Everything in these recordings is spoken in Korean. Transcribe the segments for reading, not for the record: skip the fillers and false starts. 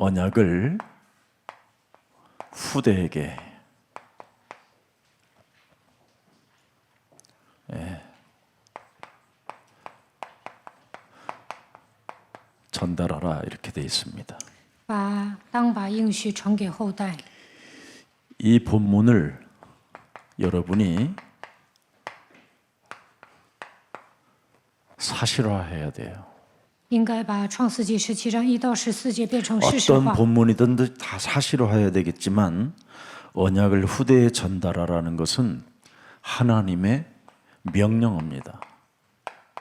언약을 후대에게 전달하라 이렇게 되어 있습니다. 把应许传给后代。 이 본문을 여러분이 사실화해야 돼요. 应该把创世纪17章1到14节变成事实 어떤 化。 본문이든 다 사실화해야 되겠지만 언약을 후대에 전달하라는 것은 하나님의 명령입니다.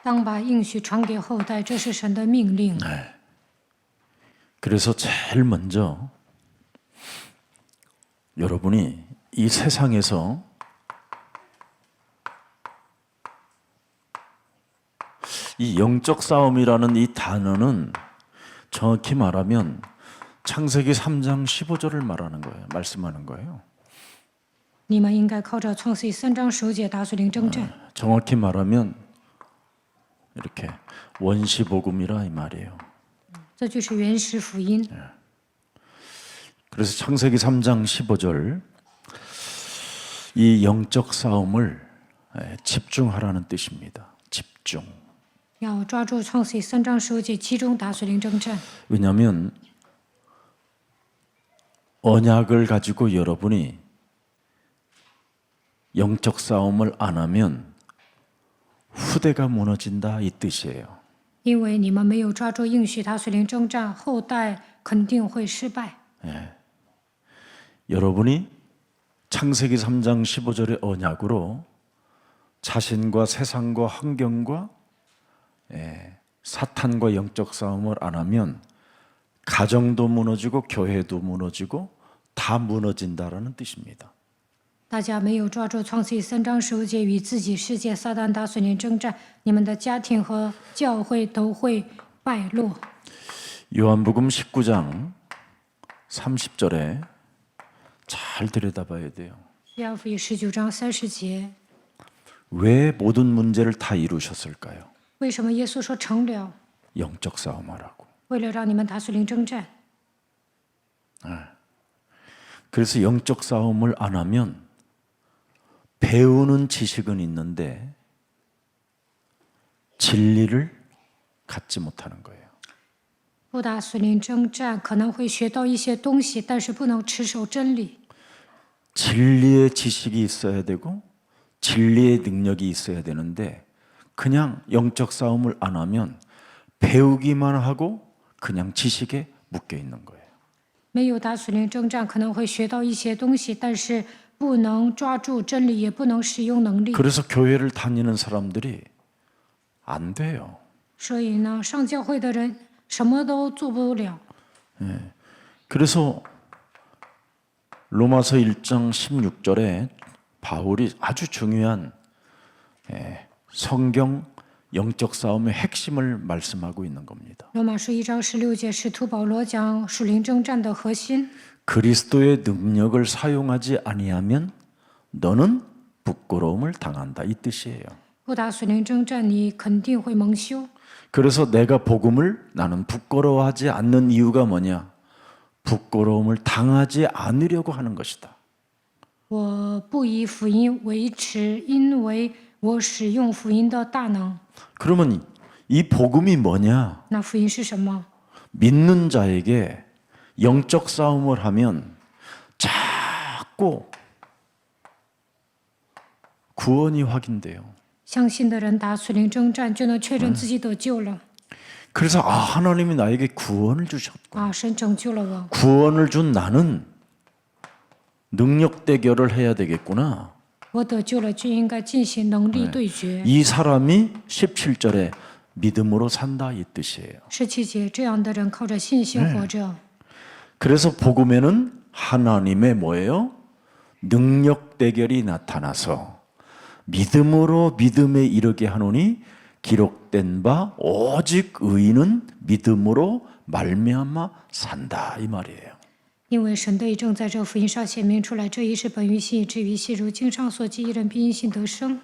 当把应许传给后代，这是神的命令。 그래서 제일 먼저 여러분이 이 세상에서 이 영적 싸움이라는 이 단어는 정확히 말하면 창세기 3장 15절을 말하는 거예요. 말씀하는 거예요. 你们应该靠着创世纪3章15节打属灵征战。 정확히 말하면 이렇게 원시복음이라 이 말이에요. 这就是原始福音。 그래서 창세기 3장 15절 이 영적 싸움을 집중하라는 뜻입니다. 집중. 要抓住创世纪3章15节，集中打属灵征战。 왜냐하면 언약을 가지고 여러분이 영적 싸움을 안 하면 후대가 무너진다 이 뜻이에요. 因为你们没有抓住应许打属灵征战，后代肯定会失败。 여러분이 창세기 3장 15절의 언약으로 자신과 세상과 환경과 사탄과 영적 싸움을 안 하면 가정도 무너지고 교회도 무너지고 다 무너진다라는 뜻입니다. 大家没有抓住创世纪3章15节与自己世界撒旦打属灵征战，你们的家庭和教会都会败落。 요한복음 19장 30절에 잘 들여다봐야 돼요. 约翰福音19章30节， 왜 모든 문제를 다 이루셨을까요? 为什么耶稣说成了？ 영적 싸움하라고. 为了让你们打属灵征战。 그래서 영적 싸움을 안 하면 배우는 지식은 있는데 진리를 갖지 못하는 거예요. 不打属灵征战，可能会学到一些东西，但是不能持守真理。 진리의 지식이 있어야 되고 진리의 능력이 있어야 되는데 그냥 영적 싸움을 안 하면 배우기만 하고 그냥 지식에 묶여 있는 거예요. 没有打属灵征战，可能会学到一些东西，但是不能抓住真理，也不能使用能力。 그래서 교회를 다니는 사람들이 안 돼요. 所以呢，上教会的人什么都做不了。 그래서 로마서 1장 16절에 바울이 아주 중요한 성경 영적 싸움의 핵심을 말씀하고 있는 겁니다. 罗马书1章16节，使徒保罗讲属灵征战的核心。 그리스도의 능력을 사용하지 아니하면 너는 부끄러움을 당한다 이 뜻이에요. 不打属灵征战，你肯定会蒙羞。 그래서 내가 복음을 나는 부끄러워하지 않는 이유가 뭐냐? 부끄러움을 당하지 않으려고 하는 것이다. 我不以福音为耻，因为我使用福音的大能。 그러면 이 복음이 뭐냐? 那福音是什么？ 믿는 자에게 영적 싸움을 하면 자꾸 구원이 확인돼요. 相信的人打属灵征战，就能确认自己得救了。 그래서 하나님이 나에게 구원을 주셨고 啊，神拯救了我， 구원을 준 나는 능력 대결을 해야 되겠구나. 我得救了，就应该进行能力对决。 이 사람이 17절에 믿음으로 산다 이 뜻이에요. 17节，这样的人靠着信心活着。 그래서 복음에는 하나님의 뭐예요? 능력 대결이 나타나서 믿음으로 믿음에 이르게 하노니 기록된 바 오직 의인은 믿음으로 말미암아 산다 이 말이에요. 因为神的义正在这福音上显明出来，这一是本于信，以至于信。如经上所记，一人必因信得生。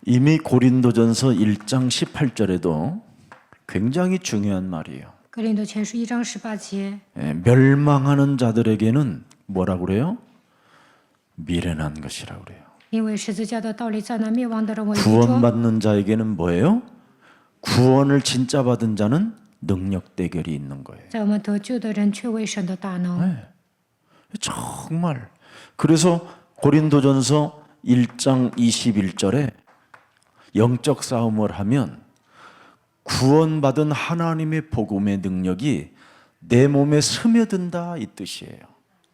이미 고린도전서 1장 18절에도 굉장히 중요한 말이에요. 格林多前书1章18节， 멸망하는 자들에게는 뭐라 그래요? 미련한 것이라 그래요. 因为十字架的道理在那灭亡的人为愚拙， 구원받는 자에게는 뭐예요? 구원을 진짜 받은 자는 능력 대결이 있는 거예요. 在我们得救的人却为神的大能。 정말. 그래서 고린도전서 1장 21절에 영적 싸움을 하면 구원받은 하나님의 복음의 능력이 내 몸에 스며든다 이 뜻이에요.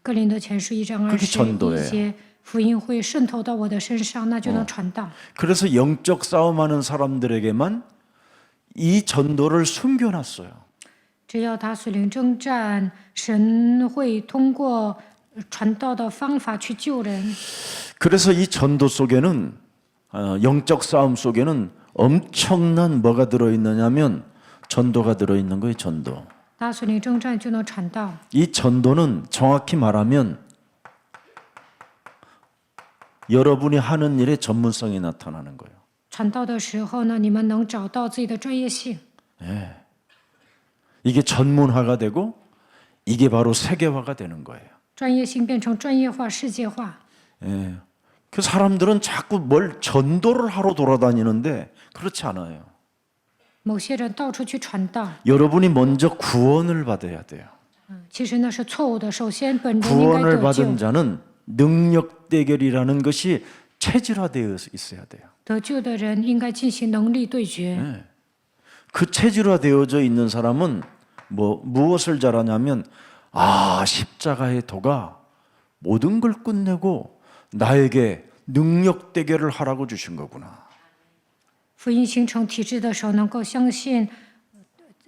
格林多前书1章 그게 전도예요. 21节，福音会渗透到我的身上，那就能传道。 그래서 영적 싸움하는 사람들에게만 이 전도를 숨겨놨어요. 只要他属灵征战，神会通过传道的方法去救人。 그래서 이 전도 속에는 영적 싸움 속에는 엄청난 뭐가 들어있느냐면 전도가 들어있는 거예요. 전도. 打属灵征战就能传道。 이 전도는 정확히 말하면 여러분이 하는 일의 전문성이 나타나는 거예요. 传道的时候呢，你们能找到自己的专业性， 이게 전문화가 되고 이게 바로 세계화가 되는 거예요. 专业性变成专业化、世界化。 그 사람들은 자꾸 뭘 전도를 하러 돌아다니는데 그렇지 않아요. 某些人到处去传道， 여러분이 먼저 구원을 받아야 돼요. 其实那是错误的。首先，本人应该 구원을 得救 받은 ， 자는 능력 대결이라는 것이 체질화되어 있어야 돼요. 得救的人应该进行能力对决。 그 체질화되어져 있는 사람은 무엇을 잘하냐면 십자가의 도가 모든 걸 끝내고 나에게 능력 대결을 하라고 주신 거구나. 福音形成体制的时候，能够相信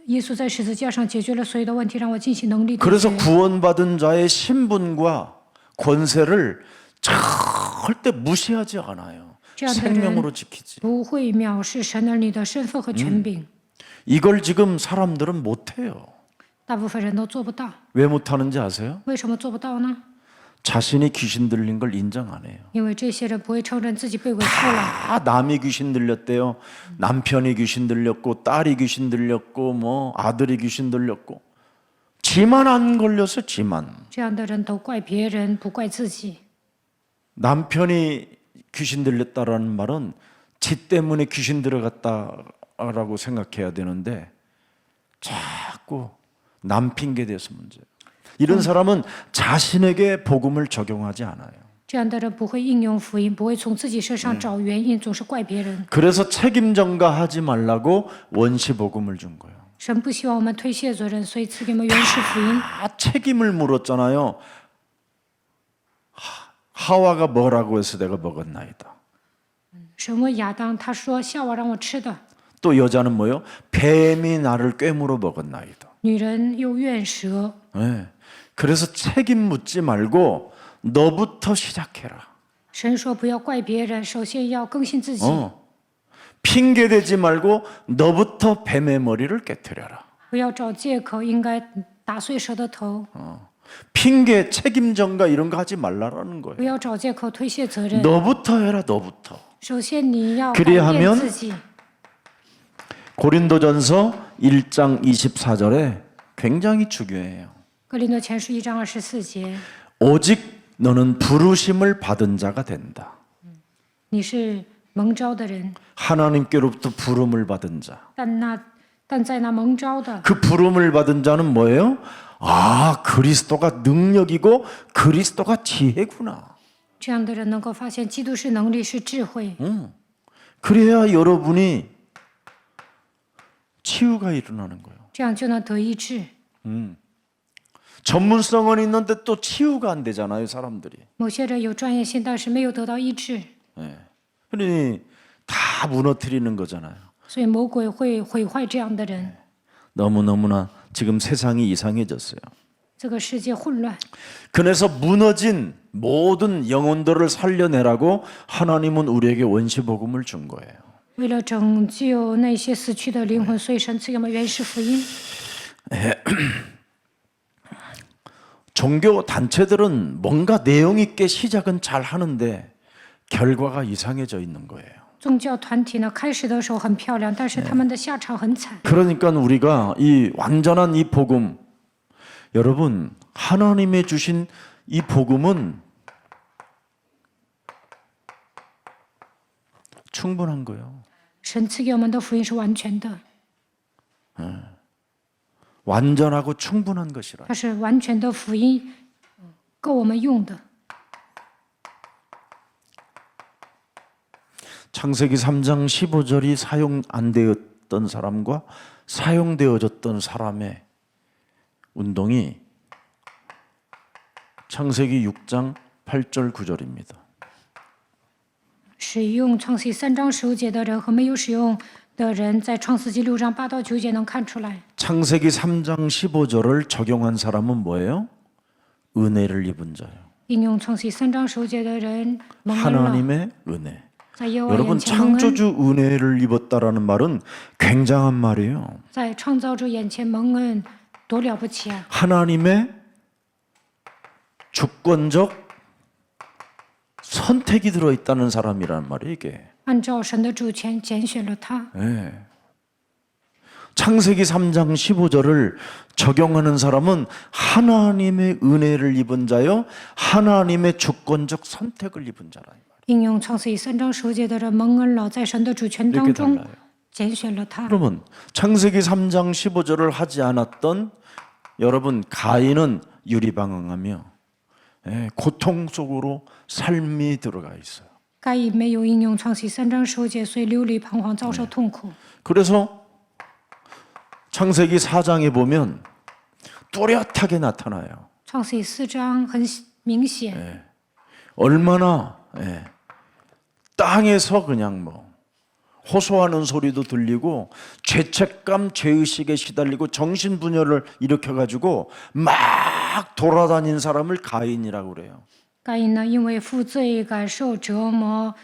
耶稣在十字架上解决了所有的问题，让我进行能力对 그래서 决。 구원받은 자의 신분과 권세를 절대 무시하지 않아요. 这样的 생명으로 人 지키지. 不会藐视神儿女的身份和权柄。 이걸 지금 사람들은 못해요. 大部分人都做不到， 왜 못하는지 아세요? 为什么做不到呢？ 자신이 귀신 들린 걸 인정 안 해요. 因为这些人不会承认自己被鬼附了， 다 남이 귀신 들렸대요. 남편이 귀신 들렸고 딸이 귀신 들렸고 뭐 아들이 귀신 들렸고 지만 안 걸려서 지만. 这样的人都怪别人，不怪自己。 남편이 귀신 들렸다라는 말은 지 때문에 귀신 들어갔다라고 생각해야 되는데 자꾸 남 핑계 대서 문제예요. 이런 사람은 자신에게 복음을 적용하지 않아요. 这样的人不会应用福音，不会从自己身上找原因，总是怪别人。 그래서 책임 전가하지 말라고 원시 복음을 준 거예요. 神不希望我们推卸责任，所以赐给我们原始福音。 다 책임을 물었잖아요. 하와가 뭐라고 해서 내가 먹었나이다. 神问亚当，他说：“夏娃让我吃的。 또 여자는 뭐요? 뱀이 나를 꿰물어 먹었나이다. ”女人又怨蛇， 네. 그래서 책임 묻지 말고 너부터 시작해라. 神说不要怪别人，首先要更新自己， 핑계 대지 말고 너부터 뱀의 머리를 깨뜨려라. 不要找借口，应该打碎蛇的头， 핑계, 책임 전가 이런 거 하지 말라라는 거예요. 不要找借口推卸责任。 너부터 해라, 너부터. 首先你要改 그리하면 变自己。 고린도전서 1장 24절에 굉장히 중요해요. 格林多前书1章24节， 오직 너는 부르심을 받은 자가 된다. 你是蒙召的人， 하나님께로부터 부름을 받은 자. 但在那蒙召的， 그 부름을 받은 자는 뭐예요? 그리스도가 능력이고 그리스도가 지혜구나. 这样的人能够发现基督是能力，是智慧， 그래야 여러분이 치유가 일어나는 거예요. 这样就能得医治。 전문성은 있는데 또 치유가 안 되잖아요, 사람들이. 某些人有专业性，但是没有得到医治， 그러니 다 무너뜨리는 거잖아요. 所以魔鬼会毁坏这样的人。 너무너무나 지금 세상이 이상해졌어요. 这个世界混乱， 그래서 무너진 모든 영혼들을 살려내라고 하나님은 우리에게 원시복음을 준 거예요. 为了拯救那些死去的灵魂，所以神赐给我们原始福音。 종교 단체들은 뭔가 내용 있게 시작은 잘 하는데 결과가 이상해져 있는 거예요. 宗教团体呢，开始的时候很漂亮，但是他们的下场很惨。 그러니까 우리가 이 완전한 이 복음, 여러분 하나님의 주신 이 복음은 충분한 거예요. 神赐给我们的福音是完全的， 완전하고 충분한 것이라. 它是完全的福音，够我们用的。 창세기 3장 15절이 사용 안 되었던 사람과 사용되어졌던 사람의 운동이 창세기 6장 8절 9절입니다. 使用创世记3章15节的人和没有使用的人，在创世纪6章8到9节能看出来。 창세기 3장 15절을 적용한 사람은 뭐예요? 은혜를 입은 자예요. 应用创世记3章15节的人蒙恩了， 하나님의 은혜. 在耶和华 여러분 眼前蒙恩， 창조주 은혜를 입었다라는 말은 굉장한 말이에요. 在创造主眼前蒙恩，多了不起啊！ 하나님의 주권적 선택이 들어있다는 사람이란 말이에요. 이게. 按照神的主权拣选了他。 네. 창세기 3장 15절을 적용하는 사람은 하나님의 은혜를 입은 자요, 하나님의 주권적 선택을 입은 자라. 应用创世记3章15节的人蒙恩了，在神的主权当 이렇게 中 달라요. 拣选了他。 그러면 창세기 3장 15절을 하지 않았던 여러분 가인은 유리방황하며 고통 속으로 삶이 들어가 있어요. 该隐没有应用创世记3章15节，所以流离彷徨，遭受痛苦。 그래서 창세기 4장에 보면 뚜렷하게 나타나요. 创世记4章很明显， 얼마나 땅에서 그냥 뭐 호소하는 소리도 들리고 죄책감, 죄의식에 시달리고 정신분열을 일으켜가지고 막 돌아다닌 사람을 가인이라고 그래요. 该隐呢，因为负罪感受折磨，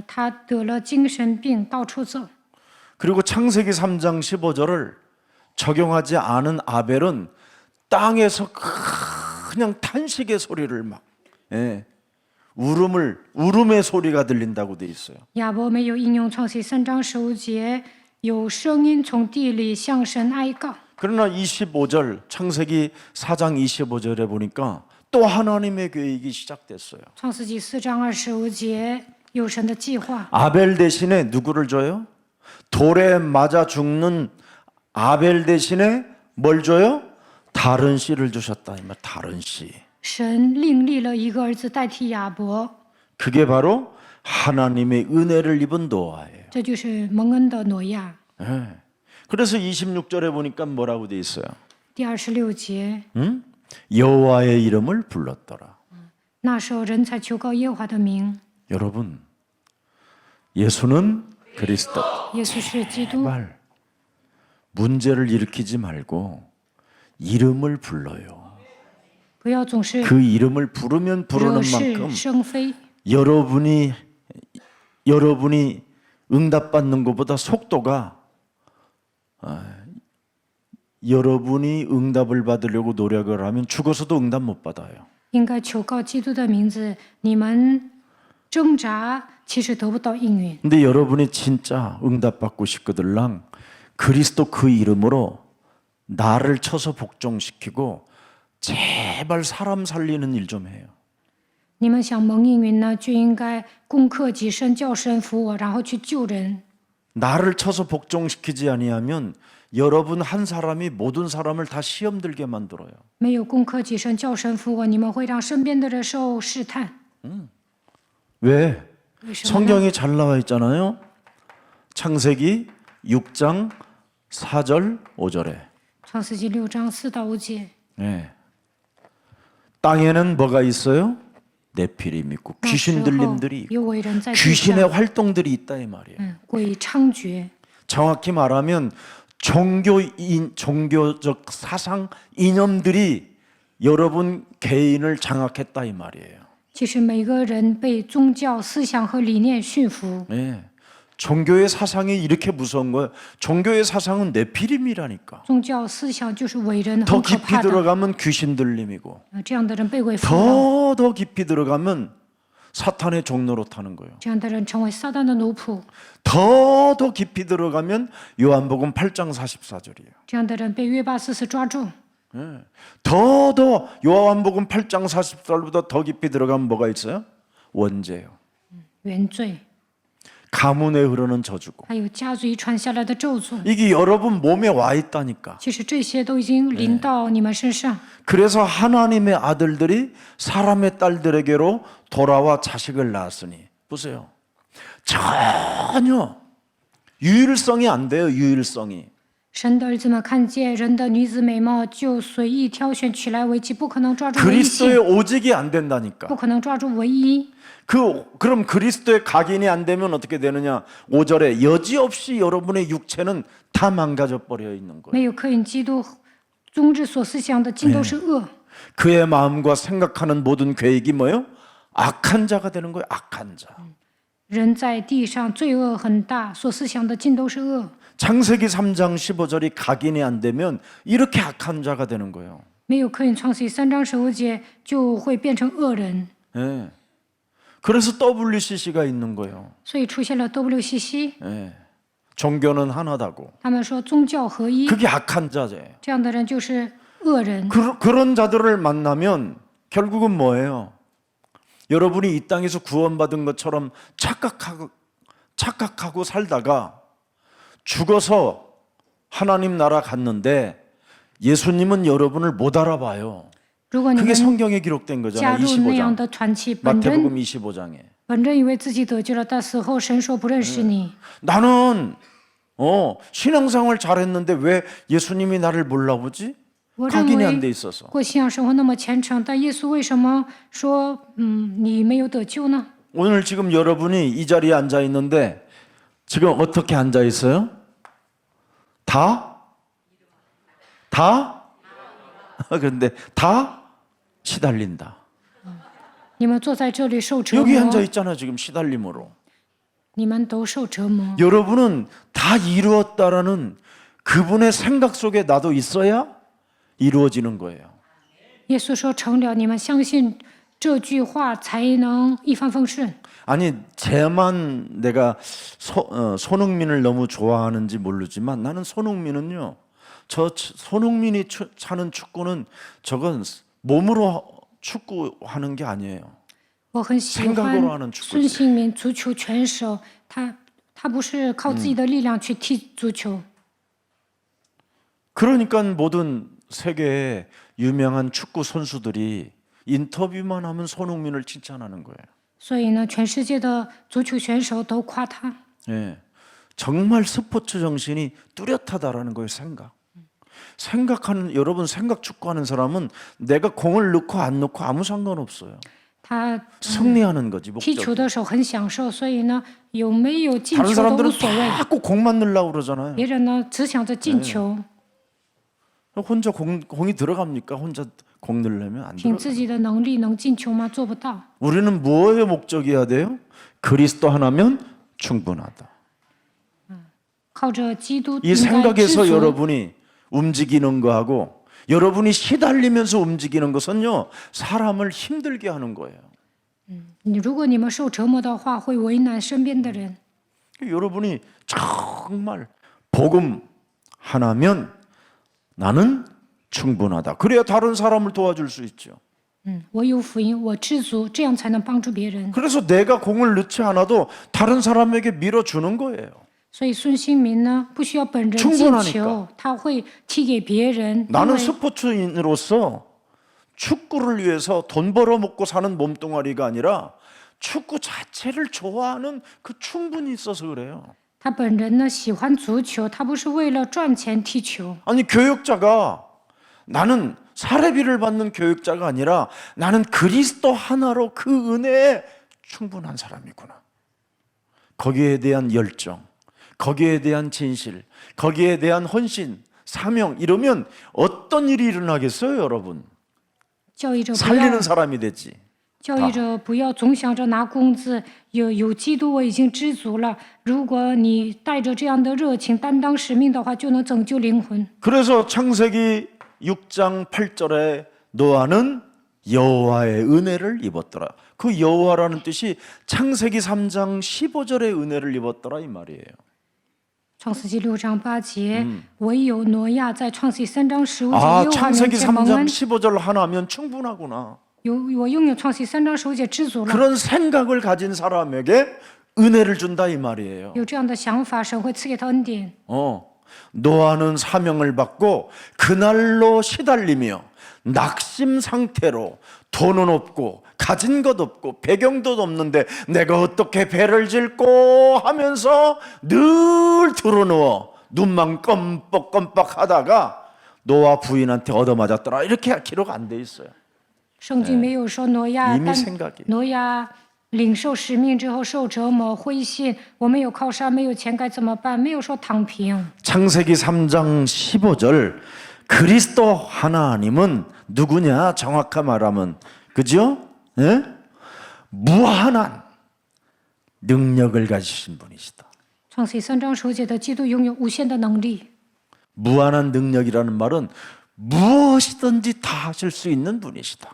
他得了精神病，到处走。 그리고 창세기 3장 15절을 적용하지 않은 아벨은 땅에서 그냥 탄식의 소리를 막 울음의 소리가 들린다고 돼 있어요. 亚伯没有应用创世记3章15节，有声音从地里向神哀告。 그러나 25절 창세기 4장 25절에 보니까 또 하나님의 계획이 시작됐어요. 创世纪4章25节，有神的计划。 아벨 대신에 누구를 줘요? 돌에 맞아 죽는 아벨 대신에 뭘 줘요? 다른 씨를 주셨다. 이 말, 다른 씨. 神另立了一个儿子代替亚伯， 그게 바로 하나님의 은혜를 입은 노아예요. 这就是蒙恩的挪亚。 그래서 26절에 보니까 뭐라고 돼 있어요? 第26节， 여호와의 이름을 불렀더라. 那时候人才求告耶和华的名。 여러분, 예수는 그리스도. 耶稣是基督， 말 문제를 일으키지 말고 이름을 불러요. 不要总是 그 이름을 부르면 부르는 惹 만큼 是生非。 여러분이 응답받는 것보다 속도가 여러분이 응답을 받으려고 노력을 하면 죽어서도 응답 못 받아요. 应该求告基督的名字，你们挣扎其实得不到应允。 근데 여러분이 진짜 응답받고 싶거들랑 그리스도 그 이름으로 나를 쳐서 복종시키고 제발 사람 살리는 일 좀 해요. 你们想蒙应允呢，就应该攻克己身，叫神服我，然后去救人。 나를 쳐서 복종시키지 아니하면 여러분 한 사람이 모든 사람을 다 시험 들게 만들어요. 没有攻克己身，叫神服我，你们会让身边的人受试探。 왜? 为什么呢？ 성경에 잘 나와 있잖아요. 창세기 6장 4절 5절에. 创世纪6章4到5节， 네. 땅에는 뭐가 있어요? 네피림 있고 那时 귀신 候 들림들이 있고 有伟人在地 귀신의 上， 활동들이 있다 이 말이에요. 鬼猖獗。 정확히 말하면 종교적 사상 이념들이 여러분 개인을 장악했다 이 말이에요. 其实每个人被宗教思想和理念驯服。 네. 종교의 사상이 이렇게 무서운 거예요. 종교의 사상은 네피림이라니까. 宗教思想就是伟人 더 很可 깊이 怕的， 들어가면 귀신 들림이고 这样的人被鬼附了。 더 깊이 들어가면 사탄의 종로로 타는 거예요. 这样的人成为撒旦的奴仆， 더 깊이 들어가면 요한복음 8장 44절이에요. 这样的人被约巴斯斯抓住。 더 요한복음 8장 44절보다 더 깊이 들어가면 뭐가 있어요? 원죄요. 原罪， 가문에 흐르는 저주고. 还有家族遗传下来的咒诅。 이게 여러분 몸에 와 있다니까. 其实这些都已经临到你们身上， 그래서 하나님의 아들들이 사람의 딸들에게로 돌아와 자식을 낳았으니 보세요. 전혀 유일성이 안 돼요. 유일성이. 神的儿子们看见人的女子美貌，就随意挑选取来为妻，不可能抓住唯一性， 그리스도의 오직이 안 된다니까. 不可能抓住唯一。 그럼 그리스도의 각인이 안 되면 어떻게 되느냐? 5절에 여지없이 여러분의 육체는 다 망가져 버려 있는 거예요. 没有刻印基督宗旨所思想的，尽都是恶。 그의 마음과 생각하는 모든 계획이 뭐예요? 악한 자가 되는 거예요. 악한 자. 人在地上罪恶很大，所思想的尽都是恶。 창세기 3장 15절이 각인이 안 되면 이렇게 악한 자가 되는 거예요. 没有刻印创世3章15节，就会变成恶人。 예. 그래서 WCC가 있는 거예요. 所以出现了 WCC， 예. 종교는 하나다고. 他们说宗教合一， 그게 악한 자제. 这样的人就是恶人。 그런 자들을 만나면 결국은 뭐예요? 여러분이 이 땅에서 구원받은 것처럼 착각하고 살다가 죽어서 하나님 나라 갔는데 예수님은 여러분을 못 알아봐요. 如果你 그게 们 성경에 기록된 加 거잖아요. 入那样 25장. 的团体，本人 마태복음 25장에. 以为自己得救了，但死后神说不认识你。 나는 신앙생활 잘했는데 왜 예수님이 나를 몰라보지? 我认 각인이 안 돼 为 있어서. 过信仰生活那么虔诚，但耶稣为什么说你没有得救呢？ 오늘 지금 여러분이 이 자리에 앉아 있는데 지금 어떻게 앉아 있어요? 다? 그런데 다 시달린다. 你们坐在这里受折 여기 磨， 앉아 있잖아 지금 시달림으로. 你们都受折磨。 여러분은 다 이루었다라는 그분의 생각 속에 나도 있어야 이루어지는 거예요. 耶稣说成了，你们相信这句话才能一帆风顺。 아니 쟤만 내가 손흥민을 너무 좋아하는지 모르지만 나는 손흥민은요. 저 손흥민이 차는 축구는 저건 몸으로 축구하는 게 아니에요. 我很喜 생각으로 欢 하는 축구지. 孙兴民足球拳手，他不是靠自己的力量去踢足球。 그러니까 모든 세계의 유명한 축구 선수들이 인터뷰만 하면 손흥민을 칭찬하는 거예요. 所以呢，全世界的足球选手都夸他。 예, 정말 스포츠 정신이 뚜렷하다라는 거예요. 생각하는 여러분 생각 축구하는 사람은 내가 공을 넣고 안 넣고 아무 상관없어요. 他 승리하는 거지 踢球 목적. 的时候很享受，所以呢，有没有进 다른 球都无 사람들은 所谓。 자꾸 공만 넣으려고 그러잖아요. 别人呢，只想着进球， 혼자 공이 들어갑니까? 혼자 공 넣으려면 안 凭 들어. 自己的能力能进球吗？做不到。 우리는 무엇의 목적이어야 돼요? 그리스도 하나면 충분하다. 靠着基督 이 应该知 생각에서 足。 여러분이 움직이는 거하고 여러분이 시달리면서 움직이는 것은요 사람을 힘들게 하는 거예요. 如果你们受折磨的话，会为难身边的人。 여러분이 정말 복음 하나면 나는 충분하다. 그래야 다른 사람을 도와줄 수 있죠. 我有福音，我知足，这样才能帮助别人。 그래서 내가 공을 넣지 않아도 다른 사람에게 밀어주는 거예요. 所以孙兴民呢，不需要本人进 충분하니까 球，他会踢给别人。因 나는 为 스포츠인으로서 축구를 위해서 돈 벌어 먹고 사는 몸뚱아리가 아니라 축구 자체를 좋아하는 그 충분이 있어서 그래요. 他本人呢喜欢足球，他不是为了赚钱踢球。 아니 교육자가 나는 사례비를 받는 교육자가 아니라 나는 그리스도 하나로 그 은혜에 충분한 사람이구나. 거기에 대한 열정, 거기에 대한 진실, 거기에 대한 헌신, 사명 이러면 어떤 일이 일어나겠어요, 여러분? 教育者不 살리는 要， 사람이 되지. 教育者不要总想着拿工资，有基督我已经知足了。如果你带着这样的热情担当使命的话，就能拯救灵魂。 그래서 창세기 6장 8절에 노아는 여호와의 은혜를 입었더라. 그 여호와라는 뜻이 창세기 3장 15절의 은혜를 입었더라 이 말이에요. 创世纪6章8节，唯有挪亚在创世纪3章15节 아, 耶和华面 창세기 前蒙 3장 恩。 15절 하나면 충분하구나. 我拥有创世纪3章15节知足了。 그런 생각을 가진 사람에게 은혜를 준다 이 말이에요. 有这样的想法，神会赐给他恩典。 노아는 사명을 받고 그날로 시달리며 낙심 상태로 돈은 없고 가진 것 없고 배경도 없는데 내가 어떻게 배를 짓고 하면서 늘 드러누워 눈만 껌뻑껌뻑 하다가 노아 부인한테 얻어맞았더라 이렇게 기록 안 돼 있어요. 圣经没有说挪亚， 이미 但 생각이 挪亚领受使命之后受折磨、灰心，我没有靠山，没有钱该怎么办？没有说躺平。 창세기 3장 15절 그리스도 하나님은 누구냐? 정확히 말하면 그죠? 예? 무한한 능력을 가지신 분이시다. 创世纪3章15节的基督拥有无限的能力。 무한한 능력이라는 말은 무엇이든지 다 하실 수 있는 분이시다.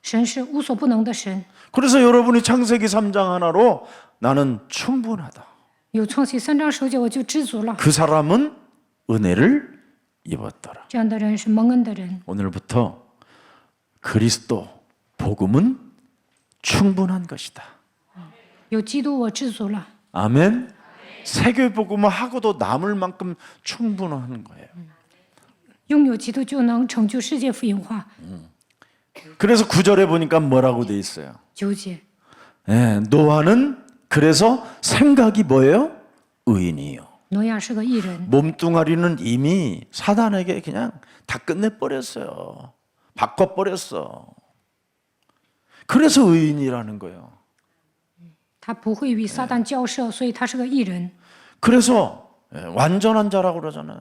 神是无所不能的神。 그래서 여러분이 창세기 3장 하나로 나는 충분하다. 有创世纪3章15节，我就知足了。 그 사람은 은혜를 입었더라. 这样的人是蒙恩的人。 오늘부터 그리스도 복음은 충분한 것이다. 有基督，我知足了。 아멘. 세계 복음을 하고도 남을 만큼 충분한 거예요. 拥有基督就能成就世界福音化。 그래서 9절에 보니까 뭐라고 돼 있어요? 9节， 예, 노아는 그래서 생각이 뭐예요? 의인이요. 挪亚是个义人， 몸뚱아리는 이미 사단에게 그냥 다 끝내버렸어요. 바꿔버렸어. 그래서 의인이라는 거예요. 他不会与撒旦交涉，所以他是个义人， 그래서 완전한 자라고 그러잖아요.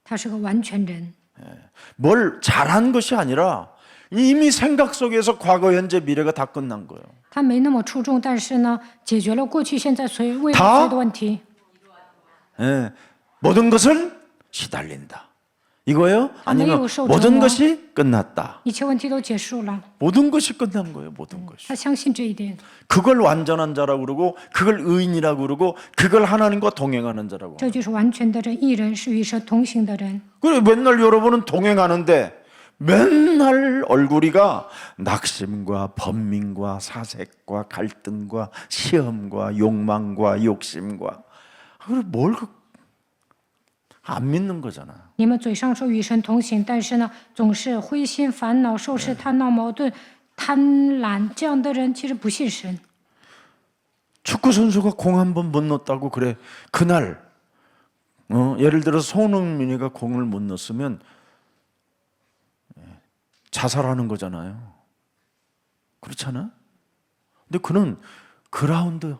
他是个完全人。 뭘 잘한 것이 아니라 이미 생각 속에서 과거, 현재, 미래가 다 끝난 거예요. 他没那么出众，但是呢，解决了过去、现在、未来他所有的问题。 예, 모든 것을 시달린다. 이거예요? 아니면 아니요, 모든 저는 것이 끝났다. 一切问题都结束了， 모든 것이 끝난 거예요. 모든 것이. 他相信这一点， 그걸 완전한 자라고 그러고 그걸 의인이라고 그러고 그걸 하나님과 동행하는 자라고. 这就是完全的人，义人是与神同行的人。 그래 맨날 여러분은 동행하는데 맨날 얼굴이가 낙심과 번민과 사색과 갈등과 시험과 욕망과 욕심과 그걸 뭘 안 믿는 거잖아. 你们嘴上说与神同行，但是呢，总是灰心、烦恼、受试探、闹矛盾、贪婪，这样的人其实不信神。 축구 선수가 공 한 번 못 넣었다고 그래. 그날 예를 들어 손흥민이가 공을 못 넣었으면 자살하는 거잖아요. 그렇잖아? 근데 그는 그라운드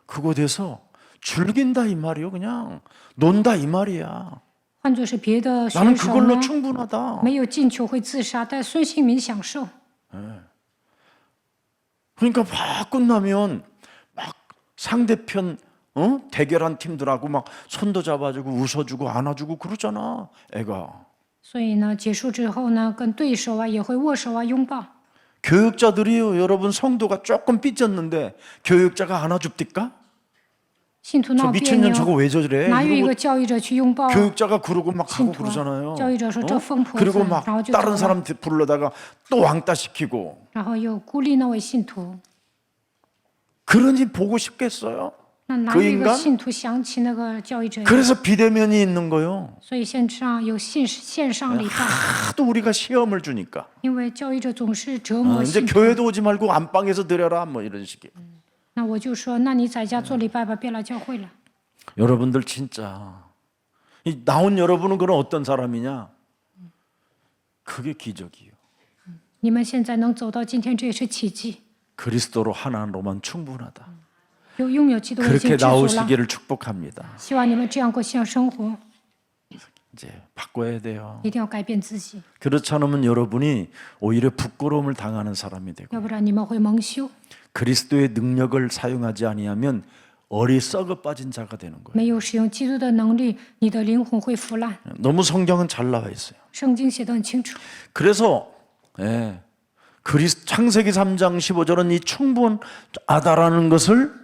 그곳에서 즐긴다 이 말이요. 그냥 논다 이 말이야. 换作是别的 나는 选手 그걸로 呢， 충분하다. 没有进球会自杀，但孙兴民享受。 그러니까 막 끝나면 막 상대편 대결한 팀들하고 막 손도 잡아주고 웃어주고 안아주고 그러잖아. 애가. 所以呢，结束之后呢，跟对手啊也会握手啊、拥抱。 교육자들이요. 여러분 성도가 조금 삐졌는데 교육자가 안아줍니까? 信徒 저 闹别 미친년 扭， 저거 왜 저래? 哪有一 이러고 个教育者去拥抱？ 교육자가 그러고 막 하고 信徒 그러잖아요. 教育者说这疯婆 그리고 子， 막 然后就 다른 走了， 사람 불러다가 또 왕따 시키고 然后又孤立那位信徒。 그러니 보고 싶겠어요? 那哪 그 有一个 인간 信徒想起那个教育者呀？ 그래서 비대면이 있는 거요. 所以线上有线上礼拜， 하도 우리가 시험을 주니까 因为教育者总是折磨 이제 信徒。 교회도 오지 말고 안방에서 드려라 뭐 이런 식의. 那我就说，那你在家做礼拜吧，别来教会了。 여러분들 진짜 이 나온 여러분은 그런 어떤 사람이냐? 그게 기적이에요. 你们现在能走到今天，这也是奇迹。 그리스도로 하나로만 충분하다. 拥有基督已 그렇게 经知足了。 나오시기를 축복합니다. 希望你们这样过信仰生活， 이제 바꿔야 돼요. 一定要改变自己， 그렇지 않으면 여러분이 오히려 부끄러움을 당하는 사람이 되고 要不然你们会蒙羞。 그리스도의 능력을 사용하지 아니하면 어리석어 빠진 자가 되는 거예요. 没有使用基督的能力，你的灵魂会腐烂。 너무 성경은 잘 나와 있어요. 圣经写得很清楚。 그래서 창세기 3장 15절은 이 충분하다라는 것을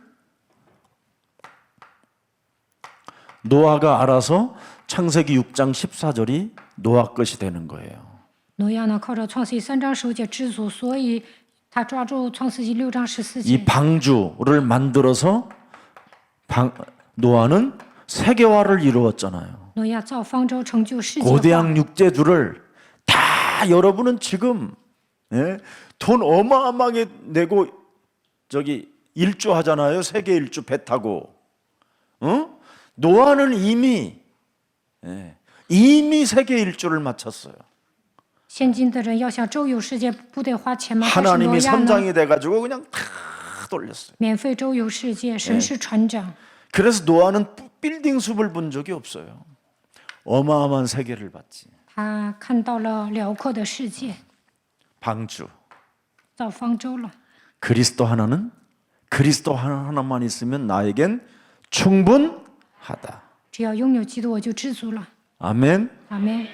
노아가 알아서 창세기 6장 14절이 노아 것이 되는 거예요. 挪亚呢，靠着创世纪3章15节知足，所以他抓住创世纪6章14 이 节。 방주를 만들어서 노아는 세계화를 이루었잖아요. 挪亚造方舟，成就世界化。 고대양 육제들을 다 여러분은 지금 돈 어마어마하게 내고 저기 일주하잖아요. 세계 일주 배 타고. 노아는 이미 세계 일주를 마쳤어요. 现今的人要想周游世界，不得花钱吗？但是挪 하나님이 亚呢， 선장이 돼가지고 그냥 다 돌렸어요. 免费周游世界，神是船长。 그래서 노아는 빌딩 숲을 본 적이 없어요. 어마어마한 세계를 봤지. 他看到了辽阔的世界， 방주. 造方舟了。 그리스도 하나만 있으면 나에겐 충분하다. 只要拥有基督，我就知足了。 아멘. 阿门。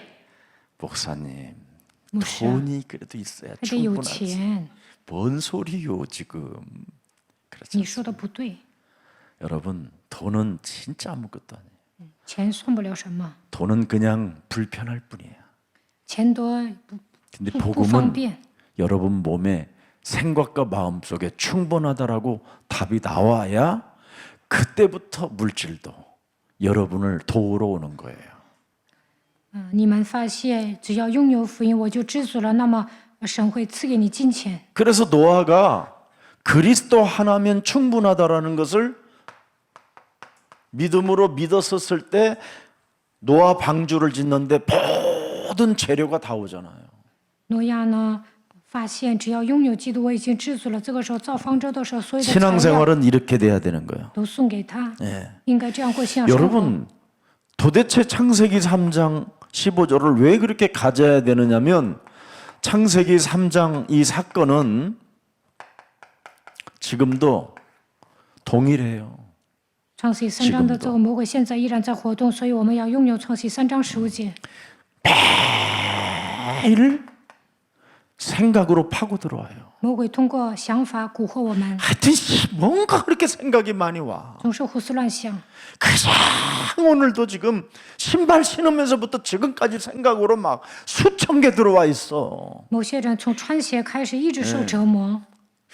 목사님, 牧师， 돈이 그래도 있어야 还得有 충분하지. 钱。 뭔 소리요 지금. 그렇죠. 你说的不对， 여러분, 돈은 진짜 아무것도 아니에요. 钱算不了什么， 돈은 그냥 불편할 뿐이에요. 钱多 근데 不方 복음은 便。 여러분 몸에 생각과 마음 속에 충분하다라고 답이 나와야 그때부터 물질도 여러분을 도우러 오는 거예요. 你们发现只要拥有福音，我就知足了，那么神会赐给你金钱。 그래서 노아가 그리스도 하나면 충분하다라는 것을 믿음으로 믿었었을 때 노아 방주를 짓는데 모든 재료가 다 오잖아요. 挪亚呢，发现只要拥有基督，我已经知足了。这个时候造方舟的时候，所有的材料 신앙생활은 이렇게 돼야 되는 거예요. 都送给他， 예. 应该这样过信仰生活。 여러분, 도대체 창세기 3장 15절을 왜 그렇게 가져야 되느냐면 창세기 3장 이 사건은 지금도 동일해요. 创世3章的这个魔鬼现在依然在活动，所以我们要拥有创世3章15节。 매일 생각으로 파고 들어와요. 魔鬼通过想法蛊惑我们， 하여튼 뭔가 그렇게 생각이 많이 와. 总是胡思乱想。 그냥 오늘도 지금 신발 신으면서부터 지금까지 생각으로 막 수천 개 들어와 있어. 某些人从穿鞋开始一直受折磨，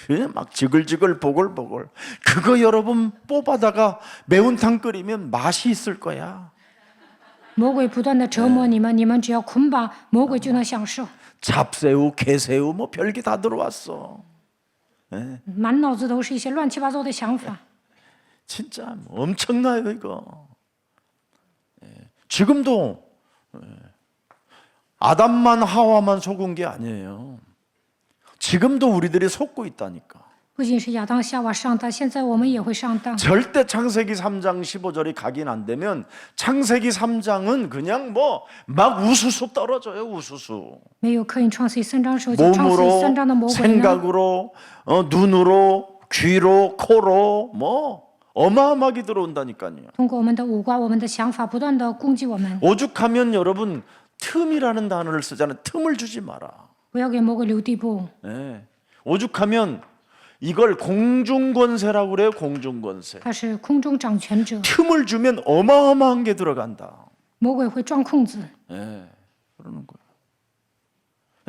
그냥 막 지글지글 보글보글. 그거 여러분 뽑아다가 매운탕 끓이면 맛이 있을 거야. 魔鬼不断的折磨你们，你们只要捆绑，魔鬼就能享受。 잡새우, 게새우 뭐 별게 다 들어왔어. 满脑子都是一些乱七八糟的想法。 진짜 엄청나요 이거. 지금도 아담만 하와만 속은 게 아니에요. 지금도 우리들이 속고 있다니까. 不仅是亚当夏娃上当，现在我们也会上当。 절대 창세기 3장 15절이 각인 안 되면 창세기 3장은 그냥 뭐 막 우수수 떨어져요. 우수수. 没有刻印创世3章15节，创世 몸으로 3章的魔鬼呢， 생각으로 눈으로 귀로 코로 뭐 어마어마하게 들어온다니까요. 通过我们的五官、我们的想法，不断的攻击我们。 오죽하면 여러분 틈이라는 단어를 쓰잖아요. 틈을 주지 마라. 不要给魔鬼留地步。 네. 오죽하면 이걸 공중권세라고 그래요. 공중권세. 他是空中掌权者， 틈을 주면 어마어마한 게 들어간다. 魔鬼会钻空子。 네. 그러는 거예요.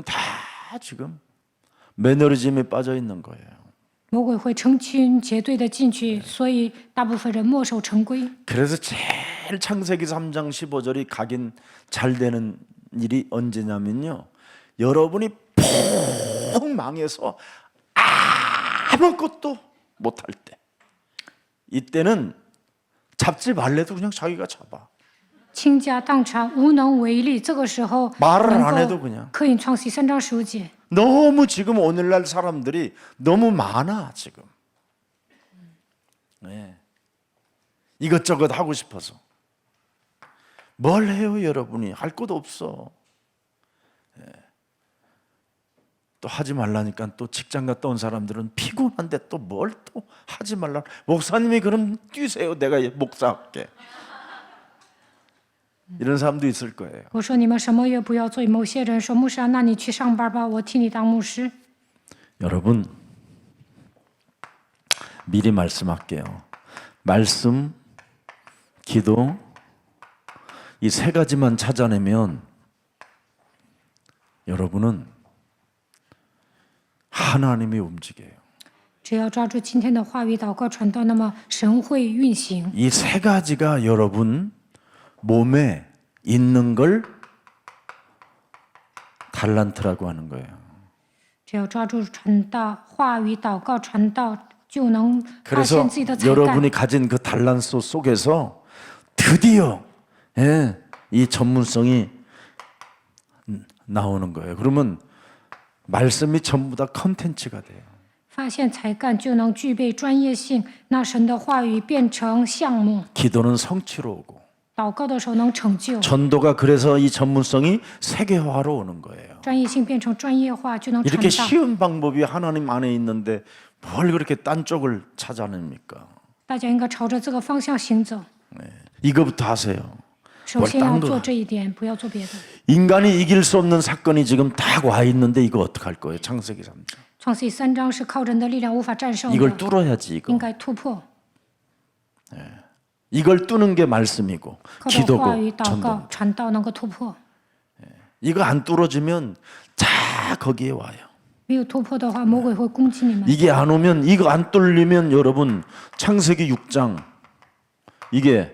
다 지금 매너리즘에 빠져 있는 거예요. 魔鬼会成群结队的进去，所以大部分人墨守成规。 그래서 제일 창세기 3장 15절이 각인 잘 되는 일이 언제냐면요. 여러분이 푹 망해서 아무것도 못할 때. 이때는 잡지 말래도 그냥 자기가 잡아. 倾家荡产，无能为力。这个时候 말을 안 能 해도 够 그냥. 刻印创世3章15节。 너무 지금 오늘날 사람들이 너무 많아 지금. 네. 이것저것 하고 싶어서. 뭘 해요 여러분이? 할 것도 없어. 네. 또 하지 말라니까 또 직장 갔다 온 사람들은 피곤한데 또 뭘 또 하지 말라. 목사님이 그럼 뛰세요. 내가 목사할게. 이런 사람도 있을 거예요. 我说你们什么也不要做。某些人说牧师啊，那你去上班吧，我替你当牧师。 여러분 미리 말씀할게요. 말씀, 기도 이 세 가지만 찾아내면 여러분은 하나님이 움직여요. 只要抓住今天的话语、祷告、传道，那么神会运行。 이 세 가지가 여러분 몸에 있는 걸 달란트라고 하는 거예요. 只要抓住传道、话语、祷告、传道，就能发 그래서 现自己的才干。 여러분이 가진 그 달란트 속에서 드디어 이 전문성이 나오는 거예요. 그러면 말씀이 전부 다 컨텐츠가 돼요. 发现才干就能具备专业性，那神的话语变成项目， 기도는 성취로 오고 祷告的时候能成就， 전도가 그래서 이 전문성이 세계화로 오는 거예요. 专业性变成专业化就能传 이렇게 道。 쉬운 방법이 하나님 안에 있는데 뭘 그렇게 딴 쪽을 찾아냅니까? 大家应该朝着这个方向行走。 이거부터 하세요. 首先要 뭘 做 딴 这一点，不要做别的。 인간이 이길 수 없는 사건이 지금 다 와 있는데 이거 어떡할 거예요? 창세기 3장. 创世记3章是靠人的力量无法战胜 이걸 的， 뚫어야지 이거. 应该突破， 이걸 뚫는 게 말씀이고 靠着话语、 기도고 祷 전도. 告、传道能够突破。 이거 안 뚫어지면 다 거기에 와요. 没有突破的话，魔鬼会攻击你们。 이게 안 오면 이거 안 뚫리면 여러분 창세기 6장 이게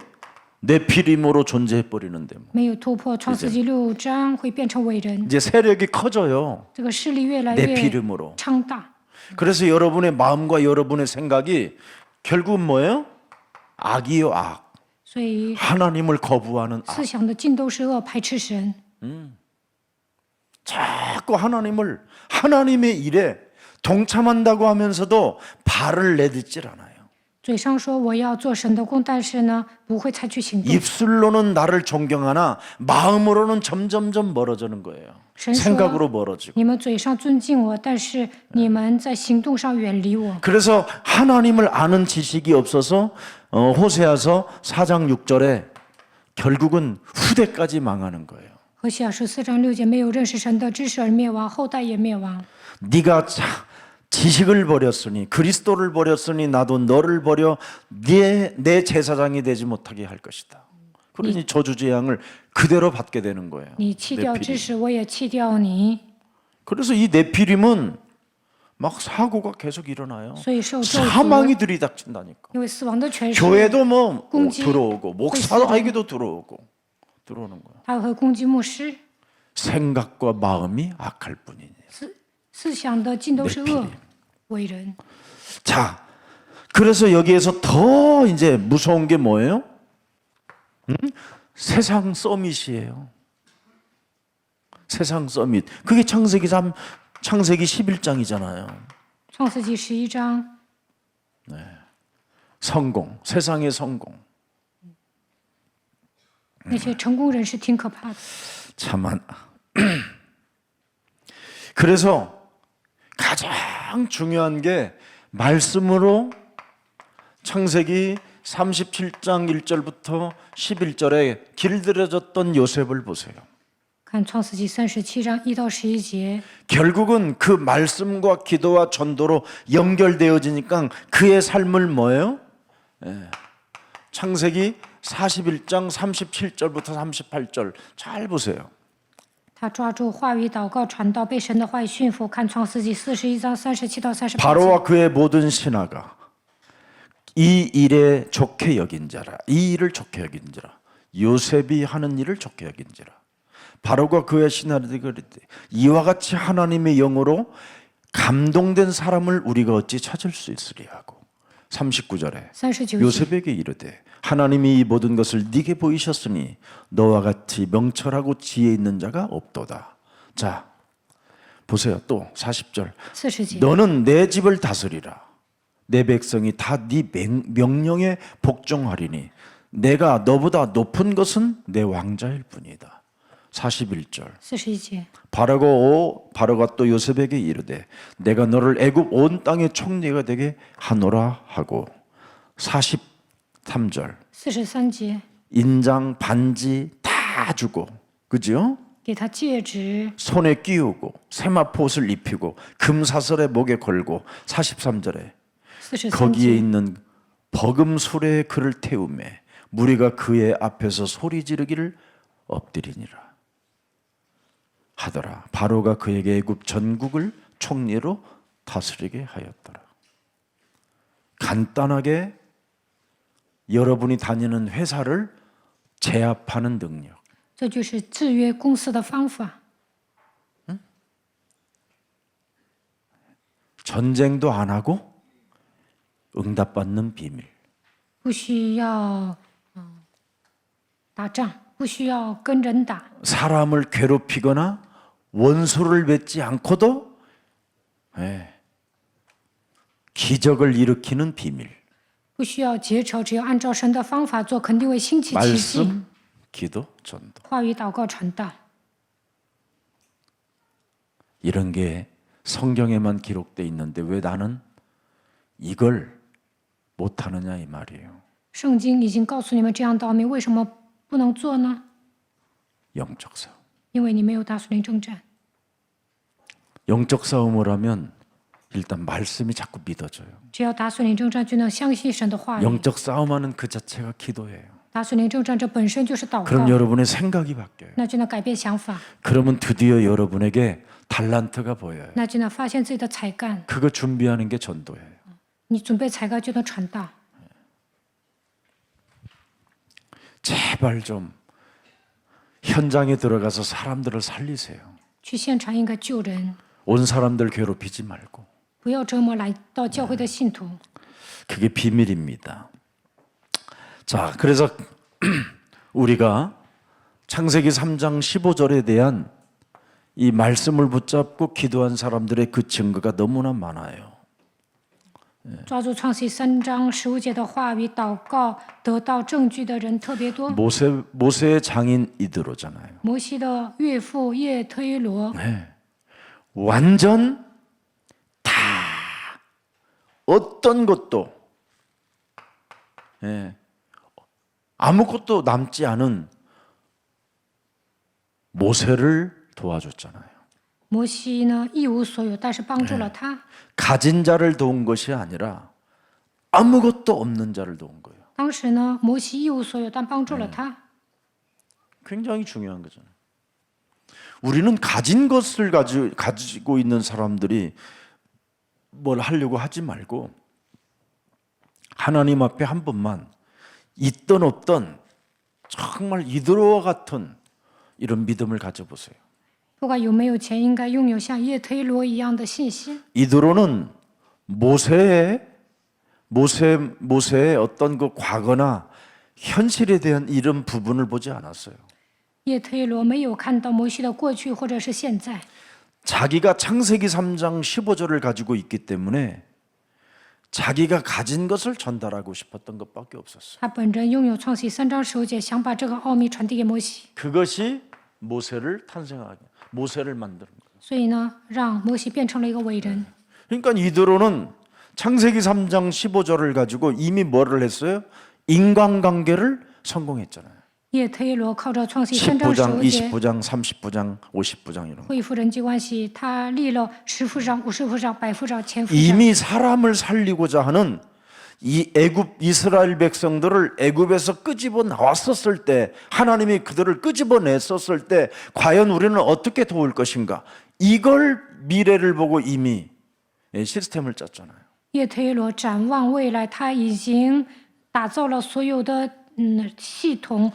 네피림으로 존재해 버리는데 뭐. 没有突破，创世纪6章会变成伟人， 이제 세력이 커져요. 这个势力越来越 네피림으로. 昌大。 그래서 여러분의 마음과 여러분의 생각이 결국은 뭐예요? 악이요 악. 所以 하나님을 거부하는 악. 思想的尽都是恶，排斥神。 자꾸 하나님의 일에 동참한다고 하면서도 발을 내딛질 않아요. 嘴上说我要做神的工，但是呢，不会采取行动。 입술로는 나를 존경하나 마음으로는 점점점 멀어지는 거예요. 神说 생각으로 멀어지고. 你们嘴上尊敬我，但是你们在行动上远离我。 그래서 하나님을 아는 지식이 없어서 호세아서 4장 6절에 결국은 후대까지 망하는 거예요. 何西阿书4章6节，没有认识神的知识而灭亡，后代也灭亡。 네가 지식을 버렸으니 그리스도를 버렸으니 나도 너를 버려 내 제사장이 되지 못하게 할 것이다. 그러니 저주재앙을 그대로 받게 되는 거예요. 你弃掉知 네피림. 识，我也弃掉你。 그래서 이 네피림은 막 사고가 계속 일어나요. 所以受咒 사망이 诅， 들이닥친다니까. 因为死亡的权势， 교회도 뭐 공지, 들어오고 목사에게도 들어오는 거야. 他会攻击牧师。 생각과 마음이 악할 뿐이니. 思想的尽都是恶，为人。 자, 그래서 여기에서 더 이제 무서운 게 뭐예요? 세상 서밋이에요. 세상 서밋. 그게 창세기 11장이잖아요. 创世纪11章， 성공, 세상의 성공. 那些成功人士挺可怕的。 참한. 그래서 가장 중요한 게 말씀으로 창세기 37장 1절부터 11절에 길들여졌던 요셉을 보세요. 看创世纪37章1到11节， 결국은 그 말씀과 기도와 전도로 연결되어지니까 그의 삶을 뭐예요? 창세기 41장 37절부터 38절 잘 보세요. 他抓住话语、祷告、传道，被神的话语驯服。看创世纪41章37到38节。 바로와 그의 모든 신하가 이 일에 좋게 여긴 자라. 이 일을 좋게 여긴 자라. 요셉이 하는 일을 좋게 여긴 자라. 바로가 그의 신하들이 그랬대. 이와 같이 하나님의 영으로 감동된 사람을 우리가 어찌 찾을 수 있으리 하고 39절에 39节， 요셉에게 이르되 하나님이 이 모든 것을 네게 보이셨으니 너와 같이 명철하고 지혜 있는 자가 없도다. 자, 보세요. 또 40절. 40节， 너는 내 집을 다스리라. 내 백성이 다 네 명령에 복종하리니 내가 너보다 높은 것은 내 왕자일 뿐이다. 41절. 41节， 바로가 또 요셉에게 이르되 내가 너를 애굽 온 땅의 총리가 되게 하노라 하고 43절. 43节， 인장 반지 다 주고 그죠? 给他戒指， 손에 끼우고 세마포 옷을 입히고 금사슬에 목에 걸고 43절에 43 거기에 节， 있는 버금 수레에 그를 태우매 무리가 그의 앞에서 소리 지르기를 엎드리니라 하더라. 바로가 그에게 애굽 전국을 총리로 다스리게 하였더라. 간단하게 여러분이 다니는 회사를 제압하는 능력. 这就是制约公司的方法。 전쟁도 안 하고 응답받는 비밀. 不需要打仗，不需要跟人打， 사람을 괴롭히거나 원수를 맺지 않고도 기적을 일으키는 비밀. 不需要结仇，只要按照神的方法做，肯定会兴起奇迹。 말씀, 기도, 전도. 话语、祷告、传道， 이런 게 성경에만 기록돼 있는데 왜 나는 이걸 못하느냐 이 말이에요. 圣经已经告诉你们这样的奥秘，为什么不能做呢？ 영적 싸움. 因为你没有大属灵征战。 영적 싸움을 하면 일단 말씀이 자꾸 믿어져요. 只要打属灵征战，就能相信神的话语。 영적 싸움하는 그 자체가 기도예요. 打属灵征战，这本身就是祷 그럼 告， 여러분의 생각이 바뀌어요. 那就能改变想法， 그러면 드디어 여러분에게 달란트가 보여요. 那就能发现自己的才干。 그거 준비하는 게 전도예요. 你准备才干，就能传道。 제발 좀 현장에 들어가서 사람들을 살리세요. 去现场应该救人， 온 사람들 괴롭히지 말고. 不要折磨来到教会的信徒。 그게 비밀입니다. 자, 그래서 우리가 창세기 3장 15절에 대한 이 말씀을 붙잡고 기도한 사람들의 그 증거가 너무나 많아요. 抓住创世3章15节的话语祷告得到证据的人特别多。 모세의 장인 이드로잖아요. 摩西的岳父叶忒罗， 완전 다 어떤 것도 아무것도 남지 않은 모세를 도와줬잖아요. 摩西呢一无所有，但是帮助了他。 가진 자를 도운 것이 아니라 아무것도 없는 자를 도운 거예요. 当时呢，摩西一无所有，但帮助了他。 굉장히 중요한 거잖아요. 우리는 가진 것을 가지고 있는 사람들이 뭘 하려고 하지 말고 하나님 앞에 한 번만 있던 없던 정말 이드로와 같은 이런 믿음을 가져보세요. 不管有没有钱，应该拥有像叶忒罗一样的信心。 이드로는 모세의 어떤 그 과거나 현실에 대한 이런 부분을 보지 않았어요. 叶忒罗没有看到摩西的过去或者是现在， 자기가 창세기 3장 15절을 가지고 있기 때문에 자기가 가진 것을 전달하고 싶었던 것밖에 없었어요. 他本人拥有创世3章15节，想把这个奥秘传递给摩西， 그것이 모세를 만드는 거예요. 所以呢，让摩西变成了一个伟人。 그러니까 이드로는 창세기 3장 15절을 가지고 이미 뭐를 했어요? 인간관계를 성공했잖아요. 叶忒罗靠着创世3章 10부장, 15节 20부장, 30부장, 50부장 이런 거. 恢复人际关系，他立了10副长、50副长、100副长、1000副长。 이미 사람을 살리고자 하는 이 애굽 이스라엘 백성들을 애굽에서 끄집어 나왔었을 때 하나님이 그들을 끄집어 냈었을 때 과연 우리는 어떻게 도울 것인가 이걸 미래를 보고 이미 시스템을 짰잖아요. 叶忒罗展望未来，他已经打造了所有的系统。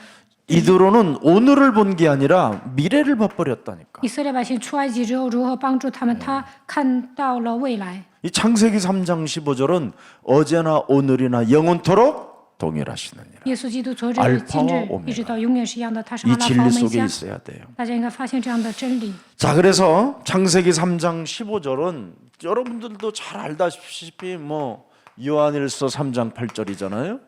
이드로는 오늘을 본 게 아니라 미래를 봐버렸다니까. 以色列百姓出埃及之后如何帮助他们，他看到了未来。 이 창세기 3장 15절은 어제나 오늘이나 영원토록 동일하시느니라. 耶稣基督昨日、今日一直到永远是一样的，他是 이 阿拉法 진리 欧梅 속에 加。 있어야 돼요. 大家应该发现这样的真理。 자, 그래서 창세기 3장 15절은 여러분들도 잘 알다시피 뭐 요한일서 3장 8절이잖아요.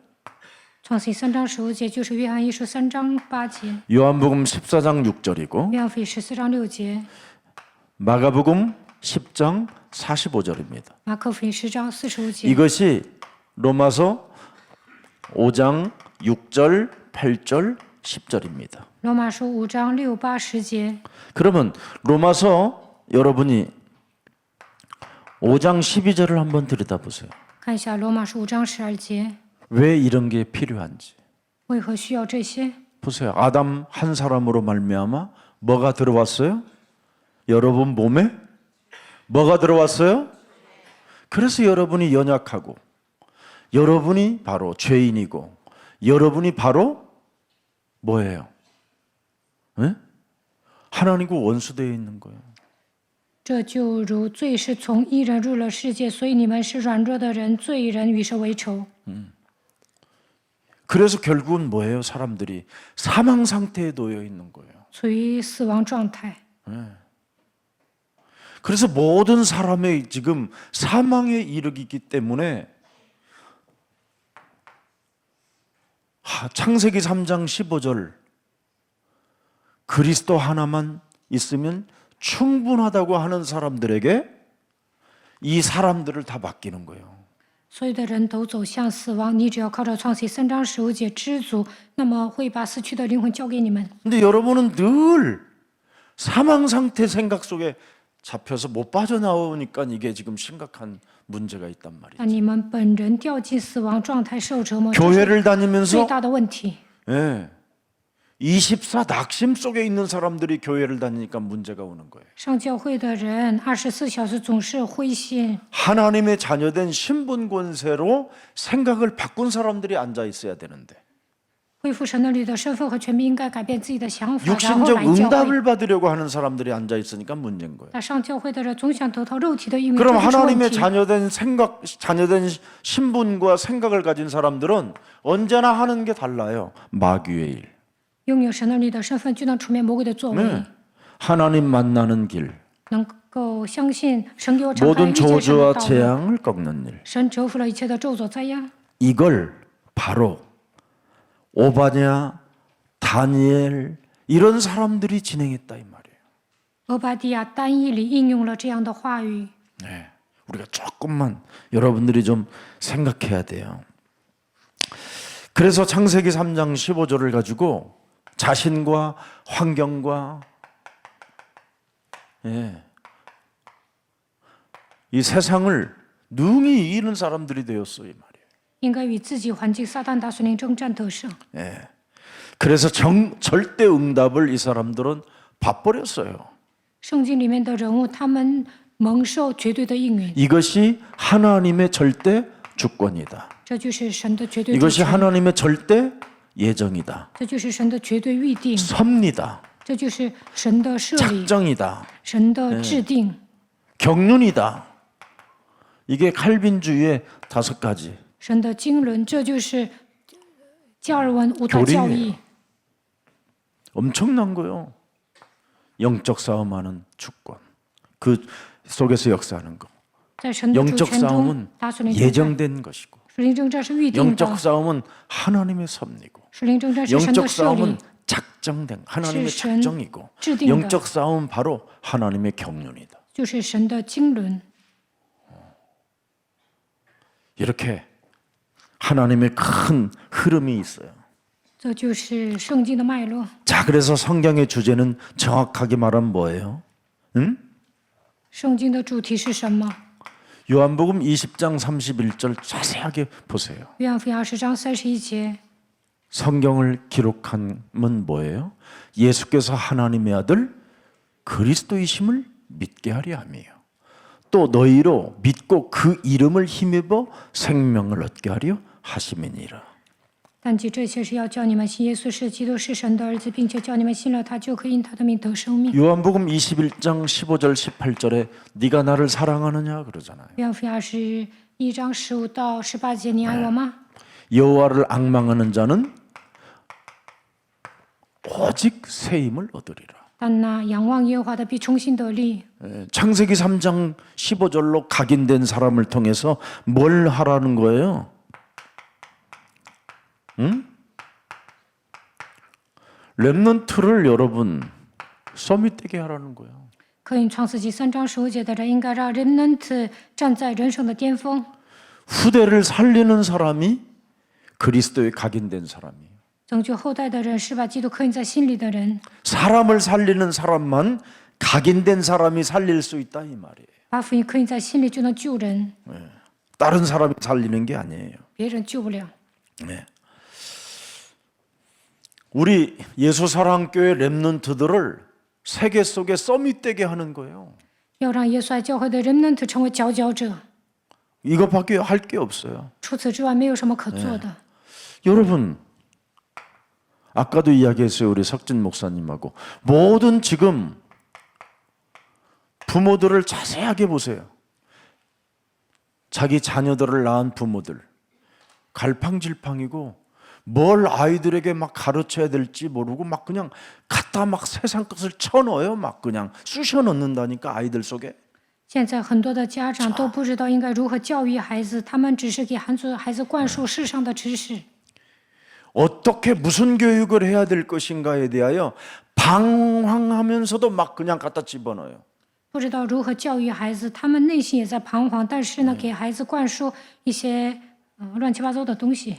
创世3章15节就是约翰一书3章8节， 요한복음 14장 6절이고 约翰福音14章6节， 마가복음 10장 45절입니다. 马可福音10章45节， 이것이 로마서 5장 6절, 8절, 10절입니다. 罗马书5章6、8、10节。 그러면 로마서 여러분이 5장 12절을 한번 들여다보세요. 看一下罗马书5章12节， 왜 이런 게 필요한지. 为何需要这些？ 보세요. 아담 한 사람으로 말미암아 뭐가 들어왔어요? 여러분 몸에 뭐가 들어왔어요? 그래서 여러분이 연약하고 여러분이 바로 죄인이고 여러분이 바로 뭐예요? 네? 하나님과 원수되어 있는 거예요. 这就如罪是从一人入了世界，所以你们是软弱的人，罪人与神为仇。 그래서 결국은 뭐예요? 사람들이 사망 상태에 놓여 있는 거예요. 处于死亡状态。 그래서 모든 사람의 지금 사망에 이르기 때문에 창세기 3장 15절 그리스도 하나만 있으면 충분하다고 하는 사람들에게 이 사람들을 다 맡기는 거예요. 所有的人都走向死亡，你只要靠着创世3章15节知足，那么会把死去的灵魂交给你们。 근데 여러분은 늘 사망 상태 생각 속에 잡혀서 못 빠져나오니까 이게 지금 심각한 문제가 있단 말이에요. 那你们本人掉进死亡状态受折磨，这是 교회를 最 다니면서 大的问题。 예, 24 낙심 속에 있는 사람들이 교회를 다니니까 문제가 오는 거예요. 上教会的人24小时总是灰心， 하나님의 자녀된 신분 권세로 생각을 바꾼 사람들이 앉아 있어야 되는데 恢复神的里的身份和权柄，应该改变自己的想法，然后 육신적 来教会。 응답을 받으려고 하는 사람들이 앉아 있으니까 문제인 거예요. 那上教会的人总想得到肉体的应允， 그럼 这就是问 하나님의 题。 자녀된 신분과 생각을 가진 사람들은 언제나 하는 게 달라요. 마귀의 일. 拥有神的里的身份，就能出面魔鬼的作为， 네. 하나님 만나는 길, 能够相信神给我敞开 모든 一切神的 저주와 道路。 재앙을 꺾는 일. 神折服了一切的咒诅灾殃。 이걸 바로 오바냐, 다니엘 이런 사람들이 진행했다 이 말이에요. 俄巴底亚单一里应用了这样的话语。 네, 우리가 조금만 여러분들이 좀 생각해야 돼요. 그래서 창세기 3장 15절을 가지고 자신과 환경과 이 세상을 능히 이기는 사람들이 되었어 이 말이에요. 应该与自己环境撒旦大水灵征战得胜。 그래서 절대 응답을 이 사람들은 봐버렸어요. 圣经里面的人物，他们蒙受绝对的应允， 이것이 하나님의 절대 주권이다. 这就是神的绝对主 이것이 权， 하나님의 절대 예정이다. 这就是神的绝对预定， 섭리다. 这就是神的设立， 작정이다. 神的制定， 경륜이다. 이게 칼빈주의의 5가지. 神的经纶，这就是加尔文五大教义。 엄청난 거요. 영적 싸움하는 주권. 그 속에서 역사하는 거. 在神的主 영적 权中 싸움은 ，大水灵征战， 예정된 것이고 水灵征战是预定的， 영적 싸움은 하나님의 섭리고 水灵征战是神的 영적 设立 싸움은 ， 작정된 하나님의 신 작정이고 制定的， 영적 싸움은 바로 하나님의 경륜이다. 就是神的经纶。 이렇게 하나님의 큰 흐름이 있어요. 这就是圣经的脉络。 자, 그래서 성경의 주제는 정확하게 말하면 뭐예요? 응? 圣经的主题是什么？ 요한복음 20장 31절 자세하게 보세요. 约翰福音20章31节， 성경을 기록함은 뭐예요? 예수께서 하나님의 아들 그리스도이심을 믿게 하려 함이에요. 또 너희로 믿고 그 이름을 힘입어 생명을 얻게 하려 하심이니라. 但记这些是要叫你们信耶稣是基督是神的儿子，并且叫你们信了他，就可以因他的名得生命。 요한복음 21장 15절 18절에 네가 나를 사랑하느냐 그러잖아요. 约翰福音21章15到18节，你爱我吗？ 여호와를 앙망하는 자는 오직 새 힘을 얻으리라. 但那仰望耶和华的必重新得力。 창세기 3장 15절로 각인된 사람을 통해서 뭘 하라는 거예요? 응? 렘넌트를 여러분 서밋되게 하라는 거예요. 可以创世纪3章15节的人，应该让 remnant 站在人生的巅峰。 후대를 살리는 사람이 그리스도에 각인된 사람이에요. 拯救后代的人是把基督刻印在心里的人， 사람을 살리는 사람만 각인된 사람이 살릴 수 있다 이 말이에요. 把福音刻印在心里就能救人， 다른 사람이 살리는 게 아니에요. 别人救不了。 네. 우리 예수사랑교회 렘넌트들을 세계 속에 서밋되게 하는 거예요. 要让耶稣爱教会的人们成为佼佼者， 이것밖에 할 게 없어요. 除此之外没有什么可做的。 여러분, 아까도 이야기했어요. 우리 석진 목사님하고. 모든 지금 부모들을 자세하게 보세요. 자기 자녀들을 낳은 부모들. 갈팡질팡이고 뭘 아이들에게 막 가르쳐야 될지 모르고 막 그냥 갖다 막 세상 것을 쳐넣어요. 막 그냥 쑤셔 넣는다니까 아이들 속에. 现在很多的家长都不知道应该如何教育孩子，他们只是给孩子灌输世上的知识。 어떻게 무슨 교육을 해야 될 것인가에 대하여 방황하면서도 막 그냥 갖다 집어넣어요. 不知道如何教育孩子，他们内心也在彷徨，但是呢，给孩子灌输一些乱七八糟的东西。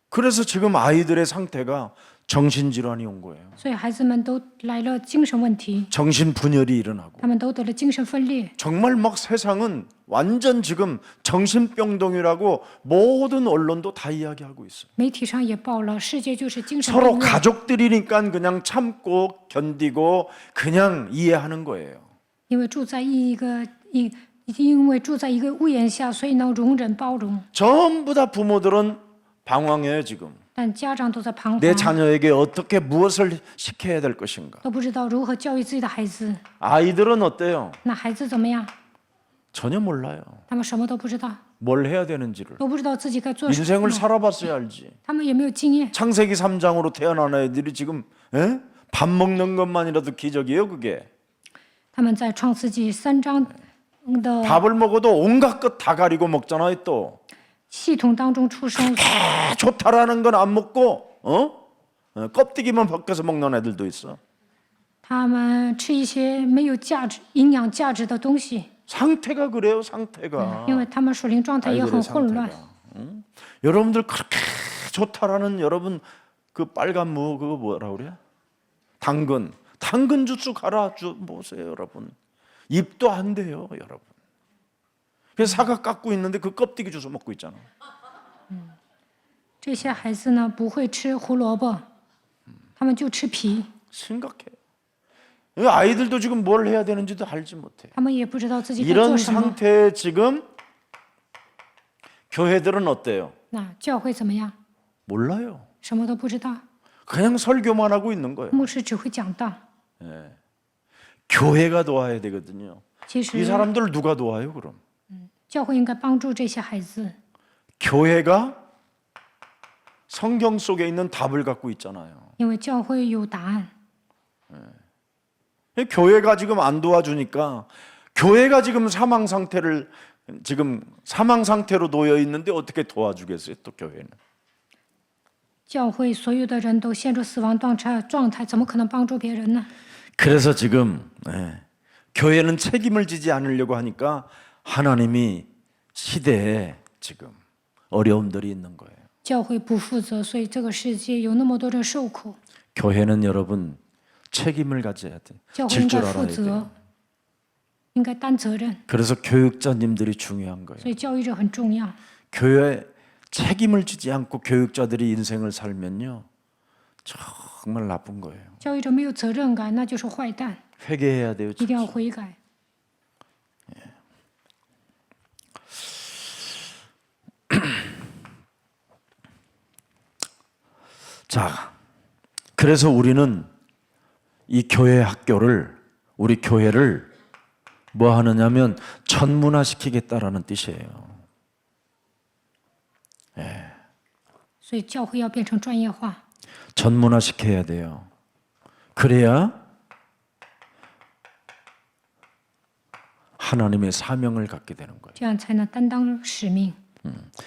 그래서 지금 아이들의 상태가 정신질환이 온 거예요. 所以孩子们都来了精神问题， 정신분열이 일어나고 他们都得了精神分裂。 정말 막 세상은 완전 지금 정신병동이라고 모든 언론도 다 이야기하고 있어요. 媒体上也报了，世界就是精神 서로 病院。 가족들이니까 그냥 참고 견디고 그냥 이해하는 거예요. 因为住在因为住在一个屋檐下，所以能容忍包容。 전부 다 부모들은 방황해요 지금. 但家长都在彷徨， 내 자녀에게 어떻게 무엇을 시켜야 될 것인가. 都不知道如何教育自己的孩子。 아이들은 어때요? 那孩子怎么样？ 전혀 몰라요. 他们什么都不知道， 뭘 해야 되는지를. 都不知道自己该做什 인생을 么。 살아봤어야 알지. 他们也没有经验。 창세기 3장으로 태어난 애들이 지금 밥 먹는 것만이라도 기적이에요 그게. 他们在创世纪3章的 밥을 먹어도 온갖 것 다 가리고 먹잖아요 또. 系统当中出生， 좋다라는 건 안 먹고 껍데기만 벗겨서 먹는 애들도 있어. 他们吃一些没有营养价值的东西， 상태가 그래요 상태가. 因为他们属灵状态也很 아이들의 混乱。 상태가. 여러분들 그렇게 좋다라는 여러분 그 빨간 무 그거 뭐라 그래? 당근 주스 갈아 주 보세요 여러분. 입도 안 돼요 여러분. 그래서 사과 깎고 있는데 그 껍데기 주워 먹고 있잖아. 这些孩子呢不会吃胡萝卜，他们就吃皮， 심각해. 이 아이들도 지금 뭘 해야 되는지도 알지 못해. 他们也不知道自己该 이런 做什么。 상태에 지금 교회들은 어때요? 那教会怎么样？ 몰라요. 什么都不知道， 그냥 설교만 하고 있는 거예요. 牧师只会讲道。 교회가 도와야 되거든요. 其 이 实 사람들을 누가 도와요 그럼? 教会应该帮助这些孩子。 교회가 성경 속에 있는 답을 갖고 있잖아요. 因为教会有答案， 교회가 지금 안 도와주니까 교회가 지금 사망 상태로 놓여 있는데 어떻게 도와주겠어요? 또 교회는. 教会所有的人都陷入死亡状态，怎么可能帮助别人呢？ 그래서 지금 교회는 책임을 지지 않으려고 하니까 하나님이 시대에 지금 어려움들이 있는 거예요. 教会不负责，所以这个世界有那么多人受苦。 교회는 여러분 책임을 가져야 돼. 教会 질 应 줄 该负 알아야 责 돼요. ，应该担责任， 그래서 교육자님들이 중요한 거예요. 所以教育者很重要。 교회 책임을 지지 않고 교육자들이 인생을 살면요 정말 나쁜 거예요. 教育者没有责任感，那就是坏蛋， 회개해야 돼요. 一定要悔改。 자, 그래서 우리는 이 교회 학교를 우리 교회를 뭐 하느냐면 전문화시키겠다라는 뜻이에요. 所以教会要变成专业化， 전문화시켜야 돼요. 그래야 하나님의 사명을 갖게 되는 거예요. 这样才能担当使命。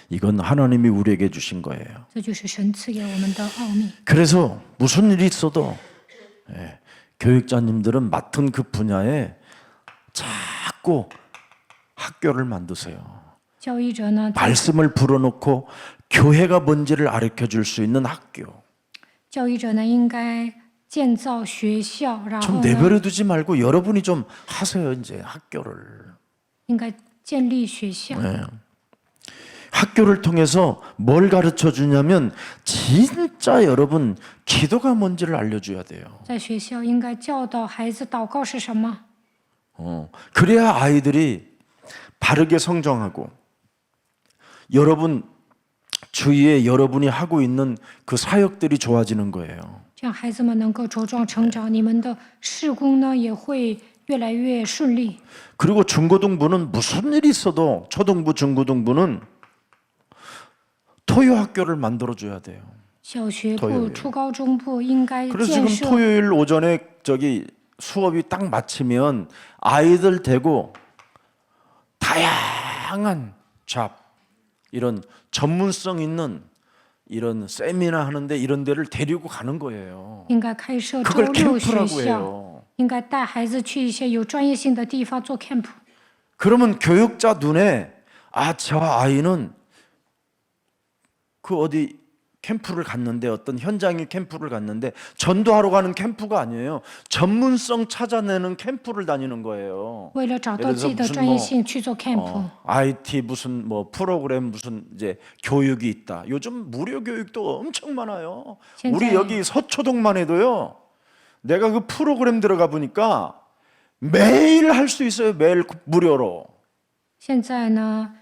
이건 하나님이 우리에게 주신 거예요. 这就是神赐给我们的奥秘。 그래서 무슨 일이 있어도 교육자님들은 맡은 그 분야에 자꾸 학교를 만드세요. 教育者呢， 말씀을 불어넣고 교회가 뭔지를 가르쳐 줄 수 있는 학교. 教育者呢，应该建造学校，然 좀 后呢， 내버려 두지 말고 여러분이 좀 하세요. 이제 학교를. 应该建立学校。 네. 학교를 통해서 뭘 가르쳐 주냐면 진짜 여러분 기도가 뭔지를 알려줘야 돼요. 在学校应该教导孩子祷告是什么， 그래야 아이들이 바르게 성장하고 여러분 주위에 여러분이 하고 있는 그 사역들이 좋아지는 거예요. 这样孩子们能够茁壮成长，你们的事工呢也会越来越顺利。 그리고 중고등부는 무슨 일이 있어도 초등부, 중고등부는 토요 학교를 만들어 줘야 돼요. 小学部、 토요일 初高中部应该 그래서 建 지금 设。 토요일 오전에 저기 수업이 딱 마치면 아이들 대고 다양한 잡 이런 전문성 있는 이런 세미나 하는데 이런 데를 데리고 가는 거예요. 应该开设周 그걸 六学 캠프라고 校， 해요. 应该带孩子去一些有专业性的地方做 camp。 그러면 교육자 눈에 아, 저 아이는 그 어디 캠프를 갔는데 어떤 현장의 캠프를 갔는데 전도하러 가는 캠프가 아니에요. 전문성 찾아내는 캠프를 다니는 거예요. 为了找到 예를 自己 들어서 的专业性去做 camp。 IT 무슨 뭐 프로그램 무슨 이제 교육이 있다. 요즘 무료 교육도 엄청 많아요. 우리 현재- 여기 서초동만 해도요. 내가 그 프로그램 들어가 보니까 매일 할 수 있어요. 매일 무료로. 现在呢，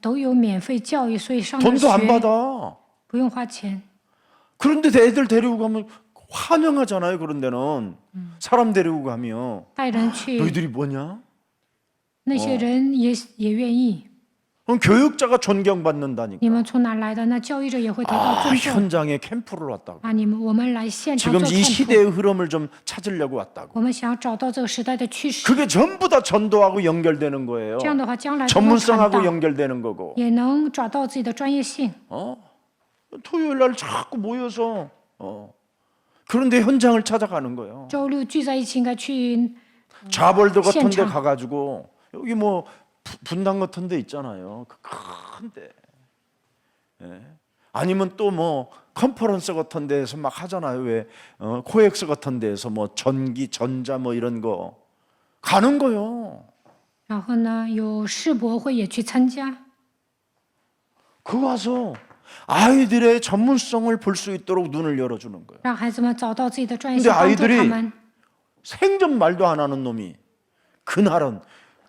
都有免费教育，所以上的 돈도 안 学 받아. 不用花钱。 그런데 애들 데리고 가면 환영하잖아요. 그런 데는 사람 데리고 가면 带人去， 너희들이 뭐냐? 那些人也愿意。 그럼 교육자가 존경받는다니까. 你们从哪来的？那教育者也会得到 아, 尊重。 현장에 캠프를 왔다고. 啊，我们来现场 지금 做 이 camp。 시대의 흐름을 좀 찾으려고 왔다고. 我们想要找到这个时代的趋势， 그게 전부 다 전도하고 연결되는 거예요. 这样的话，将来都能传 전문성하고 道， 연결되는 거고. 也能找到自己的专业性。 토요일 날 자꾸 모여서 그런데 현장을 찾아가는 거예요. 周六聚在一起，应该去 자벌도 같은 데 현장. 가가지고 여기 뭐 분당 같은 데 있잖아요. 그 큰데. 아니면 또 뭐 컨퍼런스 같은 데에서 막 하잖아요. 왜 코엑스 같은 데에서 뭐 전기, 전자 뭐 이런 거 가는 거요. 然后呢，有世博会也去参加， 그거 와서 아이들의 전문성을 볼 수 있도록 눈을 열어주는 거예요. 让孩子们找到自己的专业 근데 性，帮助 아이들이 他们。 생전 말도 안 하는 놈이 그날은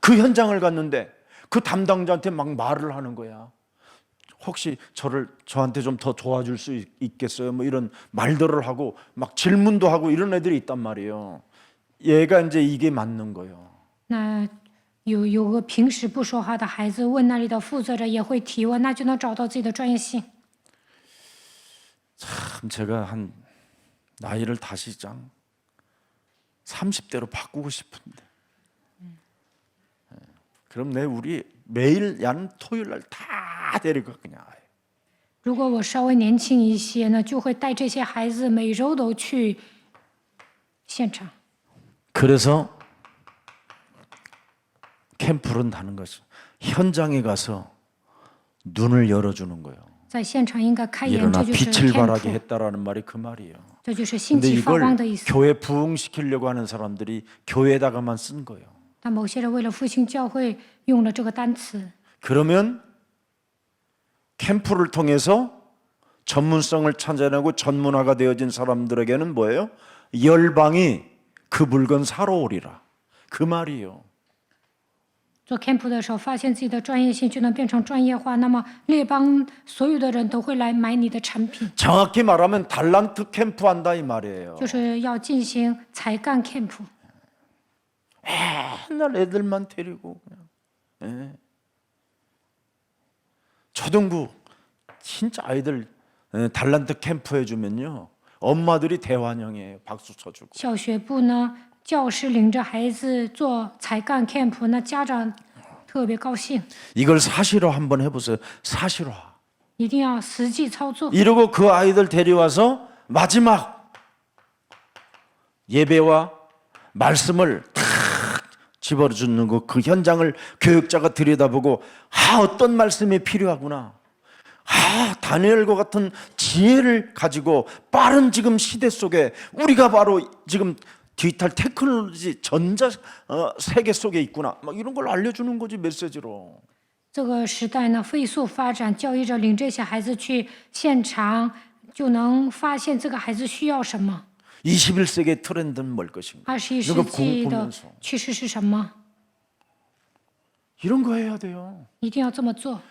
그 현장을 갔는데 그 담당자한테 막 말을 하는 거야. 혹시 저한테 좀 더 도와줄 수 있겠어요? 뭐 이런 말들을 하고 막 질문도 하고 이런 애들이 있단 말이에요. 얘가 이제 이게 맞는 거예요. 那有个平时不说话的孩子，问那里的负责人也会提问，那就能找到自己的专业性。 참 제가 한 나이를 다시 짱 30대로 바꾸고 싶은데. 그럼 우리 매일 양 토요일 날 다 데리고 그냥. 如果我稍微年轻一些呢，就会带这些孩子每周都去现场。 그래서 캠프는 다는 거죠. 현장에 가서 눈을 열어주는 거예요. 在现场应该开眼， 일어나 这就是 빛을 발하게 天赋， 했다라는 말이 그 말이에요. 这就是兴 근데 起发 이걸 光的意思。 교회 부흥시키려고 하는 사람들이 교회에다가만 쓴 거예요. 但某些人为了复兴教会，用了这个单词， 그러면 캠프를 통해서 전문성을 찾아내고 전문화가 되어진 사람들에게는 뭐예요? 열방이 그 물건 사러 오리라. 그 말이에요. 做 camp 的时候，发现自己的专业性就能变成专业化，那么列邦所有的人都会来买你的产品， 정확히 말하면 달란트 캠프 한다 이 말이에요. 就是要进行才干 camp。 맨날 애들만 데리고 그냥. 예. 초등부 진짜 아이들 달란트 캠프 해주면요 엄마들이 대환영이에요. 박수 쳐주고. 小学部呢，教师领着孩子做才干 camp， 那家长特别高兴， 이걸 사실화 한번 해보세요. 사실화. 一定要实际操作。 이러고 그 아이들 데려와서 마지막 예배와 말씀을 탁 집어주는 그 현장을 교육자가 들여다보고 어떤 말씀이 필요하구나. 다니엘과 같은 지혜를 가지고 빠른 지금 시대 속에 우리가 바로 지금 디지털 테크놀로지 전자 세계 속에 있구나. 막 이런 걸 알려주는 거지 메시지로. 这个时代呢飞速发展，教育者领这些孩子去现场，就能发现这个孩子需要什么。 21세기의 트렌드는 뭘 것인가? 21世 이거 纪的 보면서 趋势是什么？ 이런 거 해야 돼요. 一定要这么做，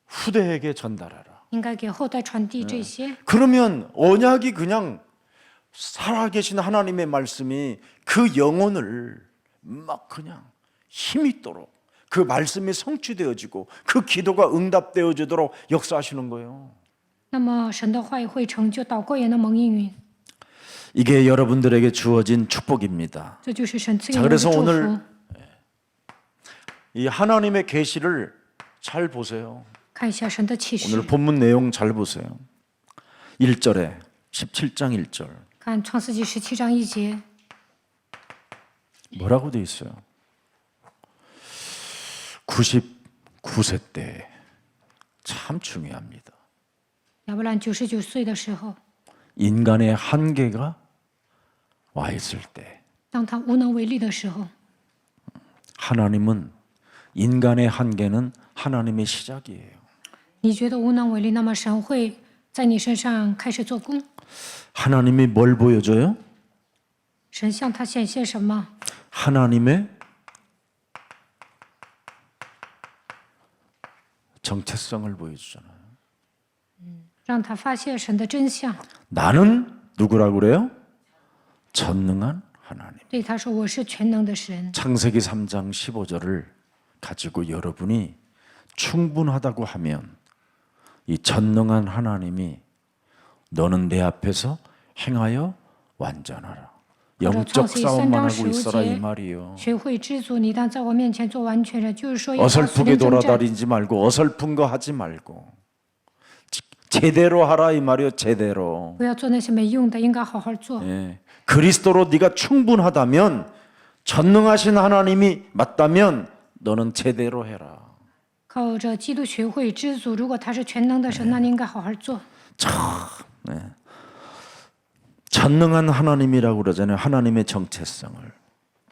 후대에게 전달하라. 应该给后代传递这些。 그러면 언약이 그냥 살아계신 하나님의 말씀이 그 영혼을 막 그냥 힘있도록 그 말씀이 성취되어지고 그 기도가 응답되어지도록 역사하시는 거예요. 那么神的话语会成就，祷告也能蒙应允， 이게 여러분들에게 주어진 축복입니다. 这就是神赐给 자 我们的 그래서 祝 오늘 福。 이 하나님의 계시를 잘 보세요. 看一下神的启示 오늘 ， 본문 내용 잘 보세요. 1절에 17장 1절 看创世纪17章1节， 뭐라고 돼 있어요? 99세 때 참 중요합니다. 亚伯兰99岁的时候， 인간의 한계가 와 있을 때 当他无能为力的时候， 하나님은 인간의 한계는 하나님의 시작이에요. 你觉得无能为力，那么神会在你身上开始做工。 하나님이 뭘 보여줘요? 神向他显现什么？ 하나님의 정체성을 보여주잖아요. 让他发现神的真相。 나는 누구라고 그래요? 전능한 하나님. 对他说：“我是全能的神。 창세기 3장 15절을 가지고 여러분이 충분하다고 하면 이 전능한 하나님이 너는 내 앞에서 행하여 완전하라. 영적 싸움만 하고 있어라 이 말이요. 学会知足，你当在我面前做完全人。就是说，要把属 어설프게 灵征战， 돌아다니지 말고 어설픈 거 하지 말고 제대로 하라 이 말이요. 제대로. 不要做那些没用的，应该好好做。 예. 그리스도로 네가 충분하다면 전능하신 하나님이 맞다면 너는 제대로 해라. 靠着基督学会知足。如果他是全能的神，那你应该好好做。 전능한 하나님이라고 그러잖아요. 하나님의 정체성을.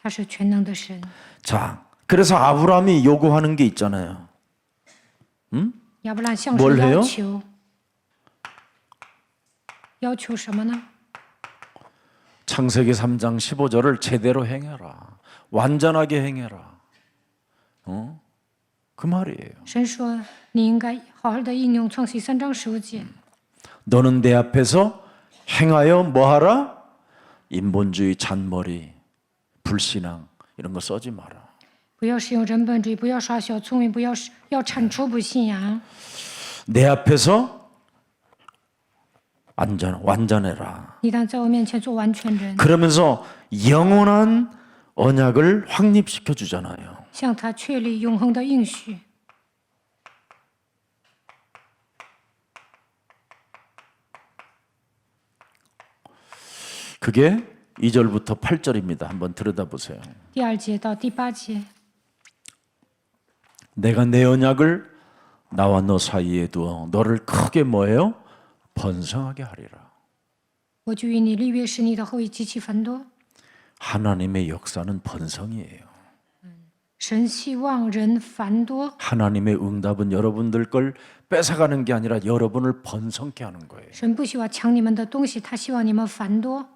他是全能的神。 자, 그래서 아브라함이 요구하는 게 있잖아요. 亚伯兰向 뭘 神 해요 要求，要求什么呢？ 창세기 3장 15절을 제대로 행해라. 완전하게 행해라. 그 말이에요. 神说，你应该好好的应用创世3章15节。 너는 내 앞에서 행하여 뭐하라? 인본주의, 잔머리, 불신앙 이런 거 써지 마라. 不要使用人本主义，不要耍小聪明，要铲除不信仰。 내 앞에서 완전해라. 你当在我面前做完全人， 그러면서 영원한 언약을 확립시켜 주잖아요. 向他确立永恒的应许。 그게 2절부터 8절입니다. 한번 들여다보세요. 第2节到第8节， 내가 내 언약을 나와 너 사이에 두어 너를 크게 뭐예요? 번성하게 하리라. 我就与你立约，使你的后裔极其繁多。 하나님의 역사는 번성이에요. 神希望人繁多， 하나님의 응답은 여러분들 걸 뺏어가는 게 아니라 여러분을 번성케 하는 거예요. 神不希望抢你们的东西，他希望你们繁多。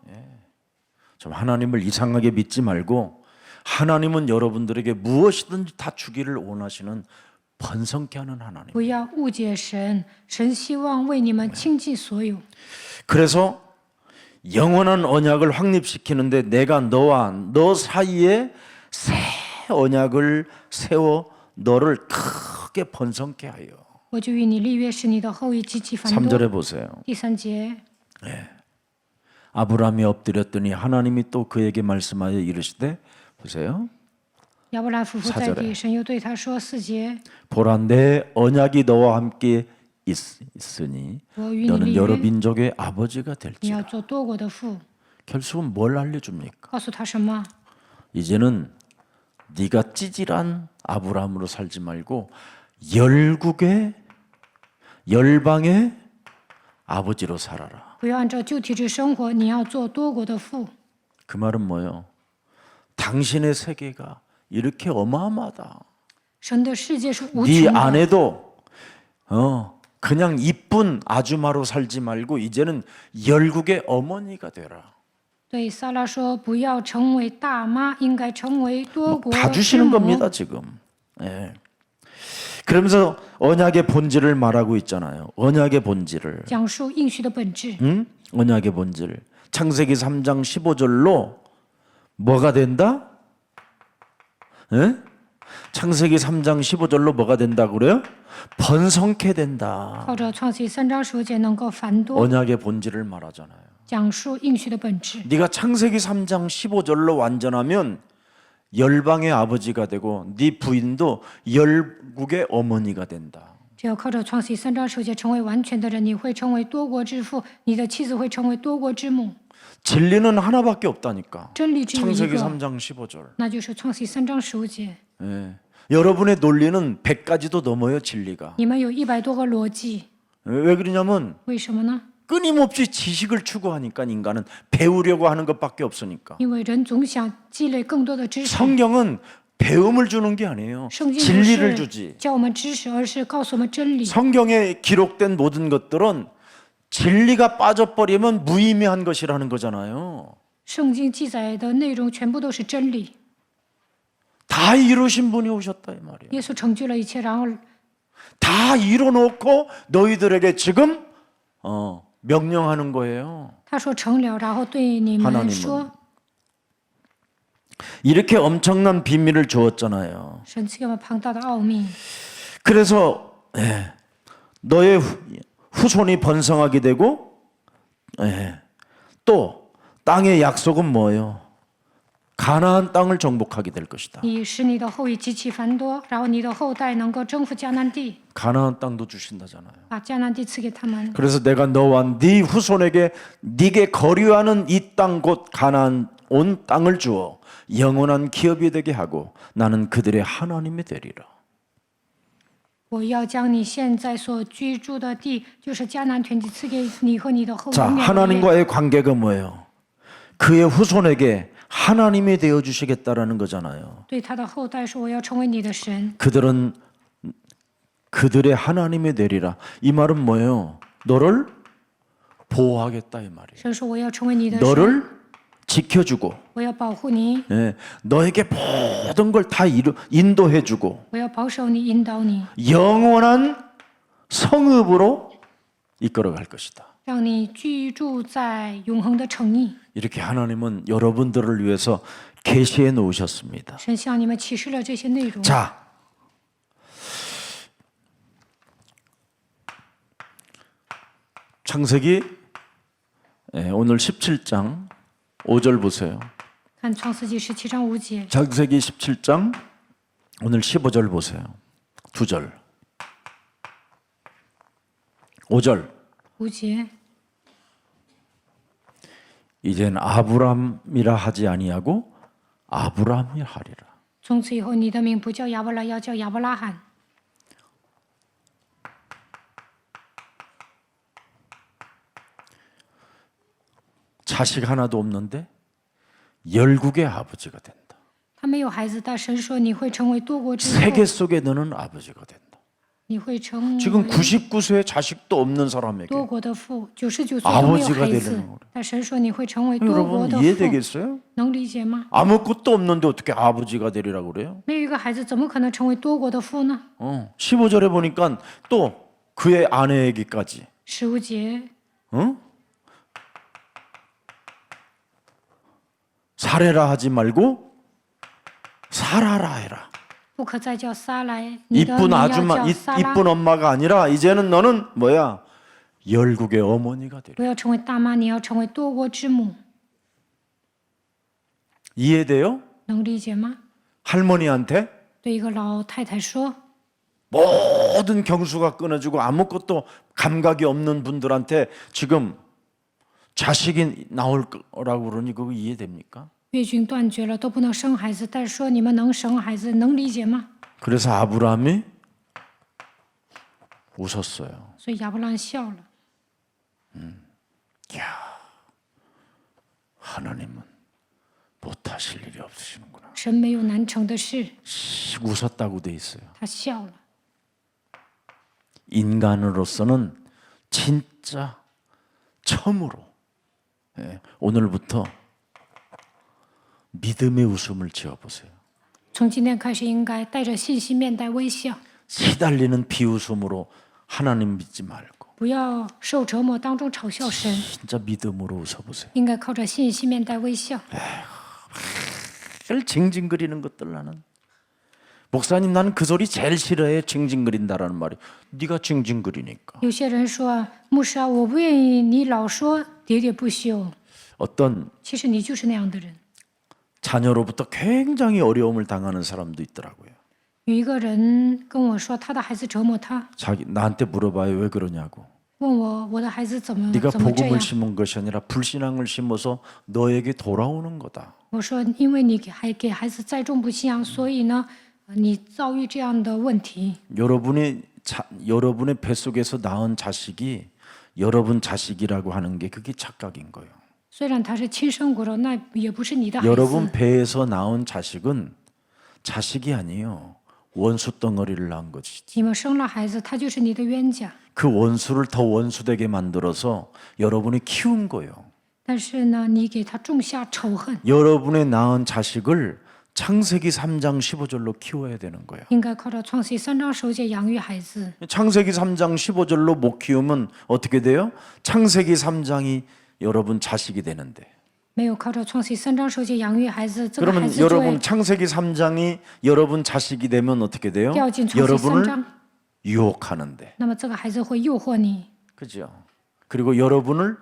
좀 하나님을 이상하게 믿지 말고 하나님은 여러분들에게 무엇이든지 다 주기를 원하시는 번성케 하는 하나님. 不要误解神，神希望为你们倾尽所有。 그래서 영원한 언약을 확립시키는데 내가 너와 너 사이에 새 언약을 세워 너를 크게 번성케 하여. 我就与你立约，使你的后裔极其繁多。 3절에 보세요. 第3节， 아브라함이 엎드렸더니 하나님이 또 그에게 말씀하여 이르시되 보세요. 亚伯兰夫妇在 4절에 地，神又对他说：4节， 보라 내 언약이 너와 함께 있으니 我与你 너는 立 여러 约， 민족의 아버지가 你要 될지라. 做多国的父。 결국은 뭘 알려줍니까? 告诉他什么？ 이제는 네가 찌질한 아브라함으로 살지 말고 열국의 열방의 아버지로 살아라. 不要按照旧体制生活，你要做多国的父。 그 말은 뭐예요? 당신의 세계가 이렇게 어마어마하다. 神的世界是无 네 穷的， 안에도 그냥 이쁜 아주마로 살지 말고 이제는 열국의 어머니가 되라. 对撒拉说，不要成为大妈，应该成为多国 다 之 주시는 母。 겁니다 지금. 예. 그러면서 언약의 본질을 말하고 있잖아요. 언약의 본질을. 讲述应许的本质。 언약의 본질. 창세기 3장 15절로 뭐가 된다? 예? 창세기 3장 15절로 뭐가 된다고 그래요? 번성케 된다. 靠着创世3章15节能够繁多， 언약의 본질을 말하잖아요. 讲述应许的本质。 네가 창세기 3장 15절로 완전하면 열방의 아버지가 되고 네 부인도 열국의 어머니가 된다. 只要靠着创世3章15节成为完全的人，你会成为多国之父，你的妻子会成为多国之母。 진리는 하나밖에 없다니까. 真理只有一 창세기 个， 3장 15절. 那就是创世3章15节。 예. 여러분의 논리는 100가지도 넘어요, 진리가. 你们有100多个逻辑， 왜 그러냐면 为什么呢？ 끊임없이 지식을 추구하니까 인간은 배우려고 하는 것밖에 없으니까. 因为人总想积累更多的知识。 성경은 배움을 주는 게 아니에요. 圣经不 진리를 是 주지. 教我们知识，而是告诉我们真理。 성경에 기록된 모든 것들은 진리가 빠져버리면 무의미한 것이라는 거잖아요. 圣经记载的内容全部都是真理。 다 이루신 분이 오셨다 이 말이에요. 耶稣成就了一切，然后 다 이뤄놓고 너희들에게 지금 명령하는 거예요. 他说成了，然后对你 하나님은 们说， 이렇게 엄청난 비밀을 주었잖아요. 神赐给我们庞大的奥秘。 그래서 너의 후손이 번성하게 되고 또 땅의 약속은 뭐예요? 가나안 땅을 정복하게 될 것이다. 你使你的后裔极其繁多，然后你的后代能够征服迦南地， 가나안 땅도 주신다잖아요. 把迦南地赐给他们。 그래서 내가 너와 네 후손에게 네게 거류하는 이 땅 곧 가나안 온 땅을 주어 영원한 기업이 되게 하고 나는 그들의 하나님이 되리라. 我要将你现在所居住的地，就是迦南全地，赐给你和你的后 자, 永远的业。 하나님과의 관계가 뭐예요? 그의 후손에게 하나님이 되어 주시겠다라는 거잖아요. 对他的后代说：“我要成为你的神。 그들은 그들의 하나님이 되리라. 이 말은 뭐예요? 너를 보호하겠다 이 말이에요. 神说：“我要成为你的神， 너를 지켜주고 我要保护你， 너에게 모든 걸 다 인도해주고 我要保守你，引导你， 영원한 성읍으로 이끌어갈 것이다. 让你居住在永恒的城邑。 이렇게 하나님은 여러분들을 위해서 계시해 놓으셨습니다. 神向你们启示了这些内容。 자, 창세기 오늘 17장 5절 보세요. 看创世纪17章5节， 창세기 17장 오늘 15절 보세요. 2절. 5절. 5节， 이젠 아브람이라 하지 아니하고 아브람이 하리라. 从此以后，你的名不叫亚伯拉，要叫亚伯拉罕。 자식 하나도 없는데 열국의 아버지가 된다. 他没有孩子，但神说你会成为多国之 세계 父， 속에 너는 아버지가 된다. 你会成 지금 为 99세의 자식도 없는 사람에게 多国的父。99岁都没有 아버지가 孩子 되는 거래 ，但神说你会成为多国 여러분 的父， 이해되겠어요? 能理解吗？ 아무것도 없는데 어떻게 아버지가 되리라고 그래요? 没有一个孩子怎么可能成为多国的父呢？ 15절에 보니까 또 그의 아내에게까지 15节， 살해라 하지 말고 살아라 해라. 不可再叫撒来，你的 이쁜 名要 아줌마, 叫撒拉。 이쁜 엄마가 아니라 이제는 너는 뭐야? 열국의 어머니가 되리. 不要成为大妈，你要成为多国之母， 이해돼요? 能理解吗？ 할머니한테 对一个老太太说， 모든 경수가 끊어지고 아무것도 감각이 없는 분들한테 지금 자식이 나올 거라고 그러니 그거 이해됩니까? 月经断绝了都不能生孩子，但是说你们能生孩子，能理解吗？ 그래서 아브라함이 웃었어요. 所以亚伯拉罕笑了。 하나님은 못하실 일이 없으시는구나. 神没有难成的事， 웃었다고 돼 있어요. 他笑了。 인간으로서는 진짜 처음으로 오늘부터 믿음의 웃음을 지어보세요. 从今天开始，应该带着信心面带微笑， 시달리는 비웃음으로 하나님 믿지 말고 不要受折磨当中嘲笑神， 진짜 믿음으로 웃어보세요. 应该靠着信心面带微笑。 늘 징징거리는 것들 나는 목사님 나는 그 소리 제일 싫어해. 징징거린다라는 말이. 네가 징징거리니까. 有些人说，牧师啊，我不愿意你老说喋喋不休， 어떤 其实你就是那样的人。 자녀로부터 굉장히 어려움을 당하는 사람도 있더라고요. 有一个人跟我说，他的孩子折磨他， 자기 나한테 물어봐요. 왜 그러냐고. 问我的孩子怎么 네가 这 복음을 样？ 심은 것이 아니라 불신앙을 심어서 너에게 돌아오는 거다. 我说，因为你给孩子栽种不信仰，所以呢，你遭遇这样的问题。 여러분의 뱃속에서 낳은 자식이 여러분 자식이라고 하는 게 그게 착각인 거예요. 虽然他是亲生骨肉，那也不是你的孩 여러분 子。 배에서 낳은 자식은 자식이 아니에요. 원수 덩어리를 낳은 거지. 你们生了孩子，他就是你的冤家。 그 원수를 더 원수되게 만들어서 여러분이 키운 거예요. 但是呢，你给他种下仇恨， 여러분의 낳은 자식을 창세기 3장 15절로 키워야 되는 거예요. 应该靠着创世3章10节养育孩子。 창세기 3장 15절로 못 키우면 어떻게 돼요? 창세기 3장이 여러분 자식이 되는데. 没有靠着创世3章10节养育孩子，这个孩 그러면 子就会 여러분 창세기 3장이 여러분 자식이 되면 어떻게 돼요? 掉进创世3 여러분을 章， 유혹하는데. 那么这个孩子会诱惑你， 그죠? 그리고 여러분을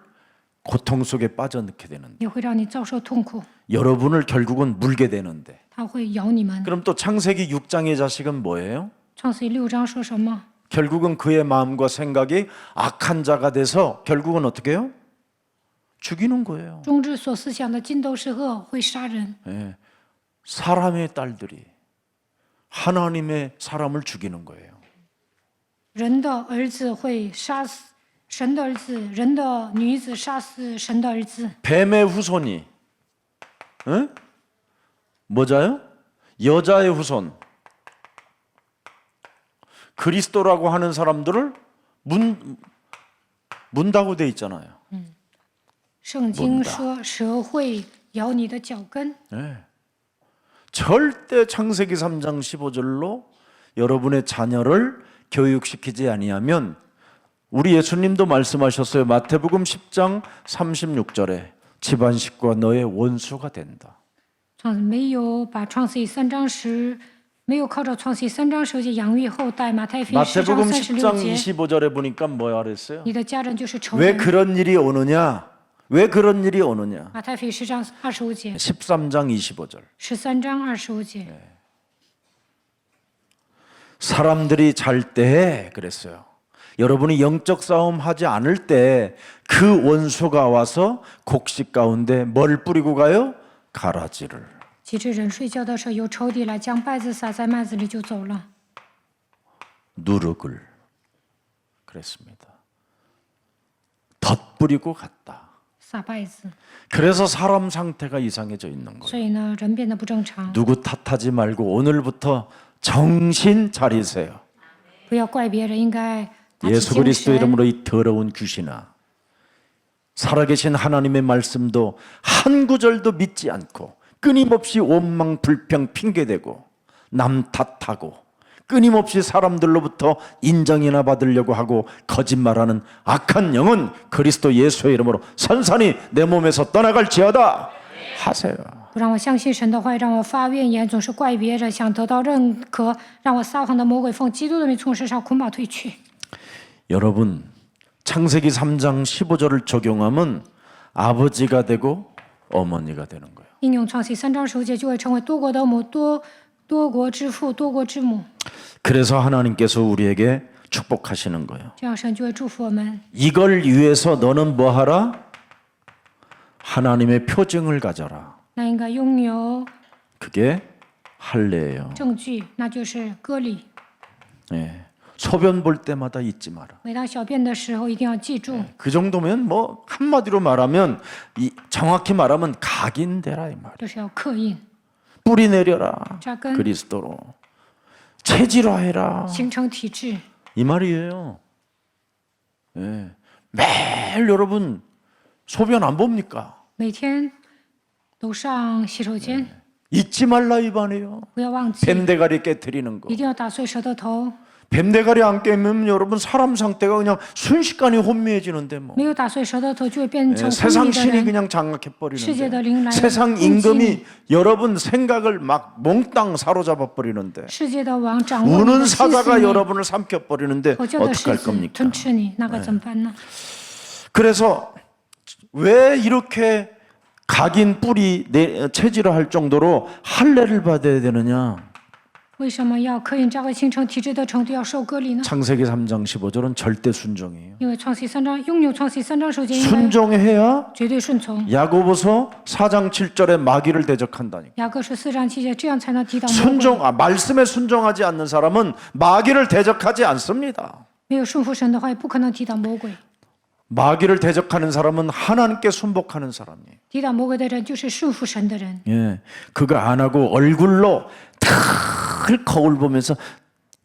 고통 속에 빠져넣게 되는데. 也会让你遭受痛苦， 여러분을 결국은 물게 되는데. 他会咬你们。 그럼 또 창세기 6장의 자식은 뭐예요? 创世6章说什么？ 결국은 그의 마음과 생각이 악한 자가 돼서 결국은 어떻게 해요? 죽이는 거예요. 终之所思想的尽都是恶，会杀人。 예. 사람의 딸들이 하나님의 사람을 죽이는 거예요. 人的儿子会杀死神的儿子，人的女子杀死神的儿子。 뱀의 후손이 예? 뭐자요? 여자의 후손. 그리스도라고 하는 사람들을 문다고 돼 있잖아요. 圣经说蛇会咬你的脚跟， 예. 절대 창세기 3장 15절로 여러분의 자녀를 교육시키지 아니하면 우리 예수님도 말씀하셨어요. 마태복음 10장 36절에 집안 식구가 너의 원수가 된다. 没有把创世3章10，没有靠着创世3章10节养育后代。马太福音10章 마태복음 10장 36节， 25절에 보니까 뭐야 그랬어요? 你的家人就是仇 왜 人。 그런 일이 오느냐? 왜 그런 일이 오느냐? 马太福音10章25节， 13장 25절. 13章25节。 사람들이 잘 때 그랬어요. 여러분이 영적 싸움 하지 않을 때 그 원수가 와서 곡식 가운데 뭘 뿌리고 가요? 가라지를. 其实人睡觉的时候，有仇敌来将稗子撒在麦子里就走了。 누룩을 그랬습니다. 덧뿌리고 갔다. 撒稗子， 그래서 사람 상태가 이상해져 있는 거예요. 所以呢，人变得不正常。 누구 탓하지 말고 오늘부터 정신 차리세요. 不要怪别人，应该打起 예수 精 그리스도 神。 이름으로 이 더러운 귀신아, 살아계신 하나님의 말씀도 한 구절도 믿지 않고 끊임없이 원망 불평 핑계대고 남 탓하고 끊임없이 사람들로부터 인정이나 받으려고 하고 거짓말하는 악한 영은 그리스도 예수의 이름으로 선산히 내 몸에서 떠나갈지어다 하세요. 不让我相信神的话，让我发怨言，总是怪别人，想得到认可，让我撒谎的魔鬼奉基督的名从世上捆绑退去。 여러분 창세기 3장 15절을 적용하면 아버지가 되고 어머니가 되는 거예요. 应用创世3章10节，就会成为多国的母，多国之父，多国之母。 그래서 하나님께서 우리에게 축복하시는 거예요. 这样神就会祝福我们。 이걸 위해서 너는 뭐 하라? 하나님의 표징을 가져라. 那应该拥有 그게 할례예요. 证据，那就是割礼。 예. 소변 볼 때마다 잊지 마라. 每当小便的时候一定要记住。 그 정도면 뭐 한마디로 말하면 정확히 말하면 각인되라 이 말. 这是要刻印 뿌리 내려라. 扎根， 그리스도로 체질화해라. 形成体质。 이 말이에요. 예. 매일 여러분 소변 안 봅니까? 每天都上洗手间， 잊지 말라 이 말이에요. 不要忘记， 뱀대가리 깨뜨리는 거. 一定要打碎舌头头。 뱀대가리 안 깨면 여러분 사람 상태가 그냥 순식간에 혼미해지는데 뭐. 没有打碎舌头头，就会变成 예, 昏 세상 迷的 신이 人。 그냥 장악해 世界的 버리는데 灵来 세상 攻击你， 임금이 여러분 생각을 막 몽땅 사로잡아 버리는데 世界的王掌握你 우는 的心 사자가 思， 여러분을 삼켜 버리는데 吼叫的 어떻게 狮 할 子 겁니까? 吞吃你，那该怎么办呢？ 그래서 왜 이렇게 각인 뿌리 체질을 할 정도로 할례를 받아야 되느냐? 为什么要刻印扎根形成体质的程度要受割礼呢？ 창세기 3장 15절은 절대 순종이에요. 因为创世三章拥有创世三章首节应该 순종해야 绝对顺从。 야고보서 4장 7절에 마귀를 대적한다니까. 雅各书4章7节，这样才能抵挡魔鬼。 말씀에 순종하지 않는 사람은 마귀를 대적하지 않습니다. 没有顺服神的话，也不可能抵挡魔鬼。 마귀를 대적하는 사람은 하나님께 순복하는 사람이에요. 抵挡魔鬼的人就是顺服神的人。 예, 그거 안 하고 얼굴로 탁 거울 보면서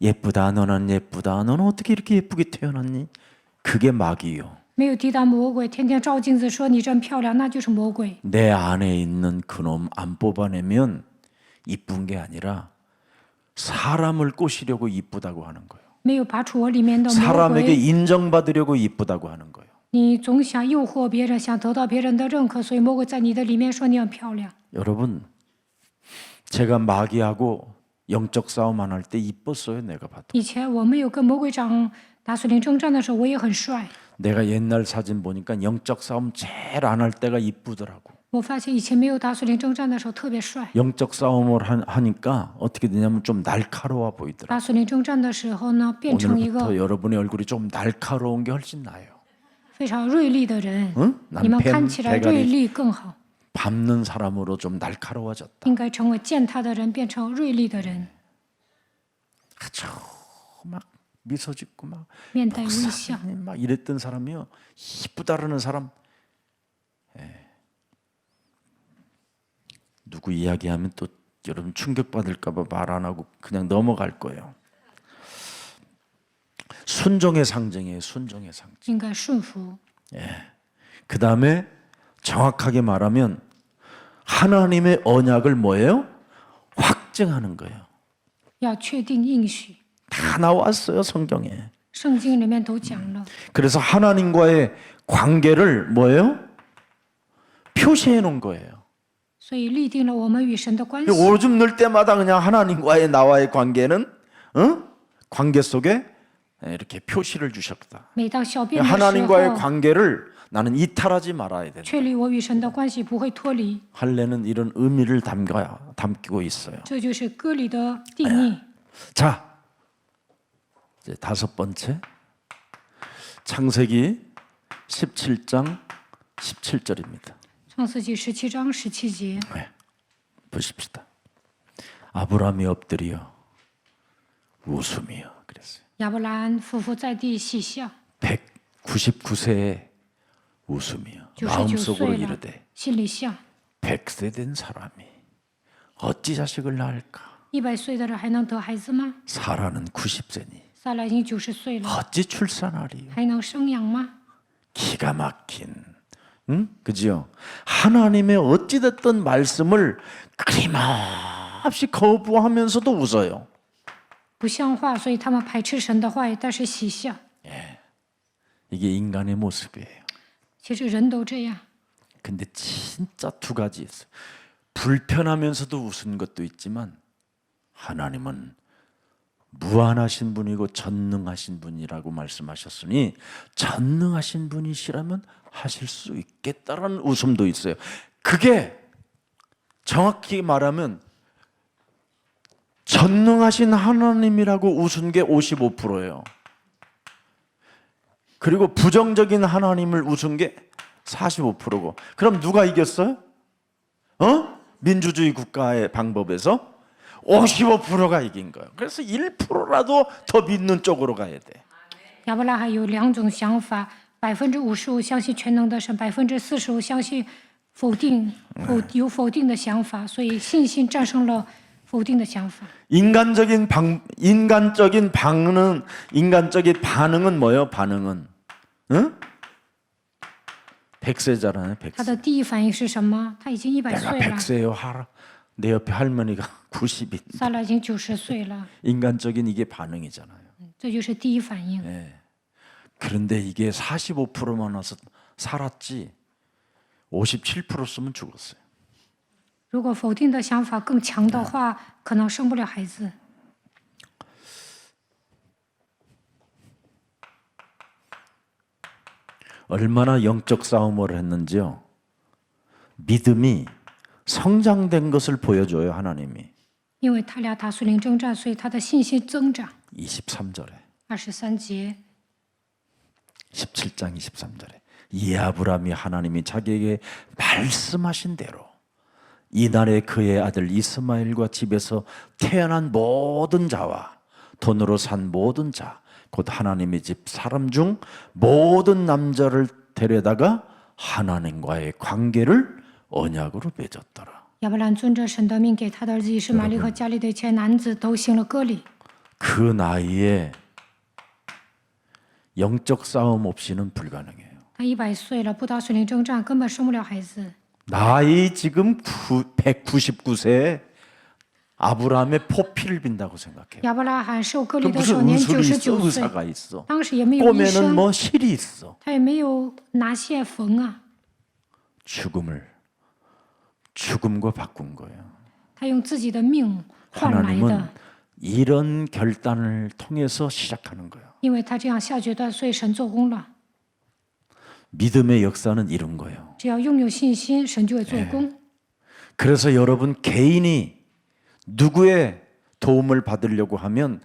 예쁘다, 너는 예쁘다, 너는 어떻게 이렇게 예쁘게 태어났니? 그게 마귀요. 没有抵挡魔鬼，天天照镜子说你真漂亮，那就是魔鬼。 내 안에 있는 그놈 안 뽑아내면 이쁜 게 아니라 사람을 꼬시려고 이쁘다고 하는 거예요. 没有拔除我里面的魔 사람에게 鬼， 인정받으려고 이쁘다고 하는 거예요. 你总想诱惑别人，想得到别人的认可，所以魔鬼在你的里面说你很漂亮。 여러분, 제가 마귀하고 영적 싸움 안 할 때 이뻤어요. 내가 봐도. 以前我没有跟魔鬼长打属灵征战的时候，我也很帅。 내가 옛날 사진 보니까 영적 싸움 제일 안 할 때가 이쁘더라고. 我发现以前没有打属灵征战的时候特别帅， 영적 싸움을 하니까 어떻게 되냐면 좀 날카로워 보이더라고. 打属灵征战的时候呢，变成一个 오늘부터 여러분의 얼굴이 좀 날카로운 게 훨씬 나아요. 非常锐利的人。 응? 你们 난 看起来 대가리 锐利更好， 밟는 사람으로 좀 날카로워졌다. 应该成为践踏的人，变成锐利的人， 아주 막 미소 짓고 막 面带微笑。 막 이랬던 사람이요. 이쁘다라는 사람. 누구 이야기하면 또 여러분 충격받을까 봐 말 안 하고 그냥 넘어갈 거예요. 순종의 상징이에요. 순종의 상징. 应该顺服。 그 다음에 정확하게 말하면 하나님의 언약을 뭐예요? 확증하는 거예요. 要确定应许， 다 나왔어요. 성경에. 圣经里面都讲了。 그래서 하나님과의 관계를 뭐예요? 표시해 놓은 거예요. 所以立定了我们与神的关系。 오줌 넣을 때마다 그냥 하나님과의 나와의 관계는 관계 속에 이렇게 표시를 주셨다. 每到小便的时 하나님과의 候， 관계를 나는 이탈하지 말아야 된다. 确立我与神的关系不会脱离， 할례는 이런 의미를 담기고 있어요. 这就是割礼的定义。 자, 이제 다섯 번째 창세기 17장 17절입니다. 创世纪17章17节， 보십시다. 아브라함이 엎드려 웃으며 그랬어요. 亚伯兰夫妇在地喜笑， 199세에 웃으며 99 마음속으로 岁了 이르되 ，心里笑。 100세 된 사람이 어찌 자식을 낳을까? 100岁的人还能得孩子吗？ 사라는 90세니 撒拉已经90岁了， 어찌 출산하리? 还能生养吗？ 기가 막힌, 그지요? 하나님의 어찌됐든 말씀을 끊임없이 거부하면서도 웃어요. 不像话，所以他们排斥神的话语，但是喜笑。 이게 인간의 모습이에요. 其实人都这样， 근데 진짜 두 가지 있어요. 불편하면서도 웃은 것도 있지만 하나님은 무한하신 분이고 전능하신 분이라고 말씀하셨으니 전능하신 분이시라면 하실 수 있겠다라는 웃음도 있어요. 그게 정확히 말하면 전능하신 하나님이라고 웃은 게 55%예요. 그리고 부정적인 하나님을 웃은 게 45%고. 그럼 누가 이겼어요? 민주주의 국가의 방법에서 55%가 이긴 거예요. 그래서 1%라도 더 믿는 쪽으로 가야 돼. 亚伯拉罕有两种想法：55%相信全能的神，45%相信有否定的想法，所以信心战胜了否定的想法。 인간적인 반응은 뭐예요? 반응은 응? 100세잖아요. 他 100세. 的第一反应是什么？他已经100 내가 岁了， 100세요. 하라. 내 옆에 할머니가 90인. 撒拉已经90岁了， 인간적인 이게 반응이잖아요. 这就是第一反应。 그런데 이게 45%만 와서 살았지 57% 쓰면 죽었어요. 如果否定的想法更强的话，可能生不了孩子。 얼마나 영적 싸움을 했는지요. 믿음이 성장된 것을 보여줘요. 하나님이. 因为他俩打属灵征战，所以他的信心增长。 23절에 23节， 17장 23절에 이 아브라함이 하나님이 자기에게 말씀하신 대로 이날에 그의 아들 이스마엘과 집에서 태어난 모든 자와 돈으로 산 모든 자 곧 하나님의 집 사람 중 모든 남자를 데려다가 하나님과의 관계를 언약으로 맺었더라. 亚伯兰遵着神的命，给他的儿子以实玛利和家里的一切男子都行了割礼。 그 나이에 영적 싸움 없이는 불가능해요. 他100岁了，不打属灵征战，根本生不了孩子。 나이 지금 199세에 아브라함의 포피를 빈다고 생각해요. 亚伯拉罕受割 그 礼的时候 무슨 年 의술이 있어? 99岁， 의사가 있어. 当时也没有医 꼬매는 生， 뭐 실이 있어. 他也没有拿线缝啊， 죽음과 바꾼 거예요. 他用自己的命换来 하나님은 的。 이런 결단을 통해서 시작하는 거예요. 因为他这样下决断，所以神做工了。 믿음의 역사는 이런 거예요. 只要拥有信心，神就会做工。 그래서 여러분 개인이 누구의 도움을 받으려고 하면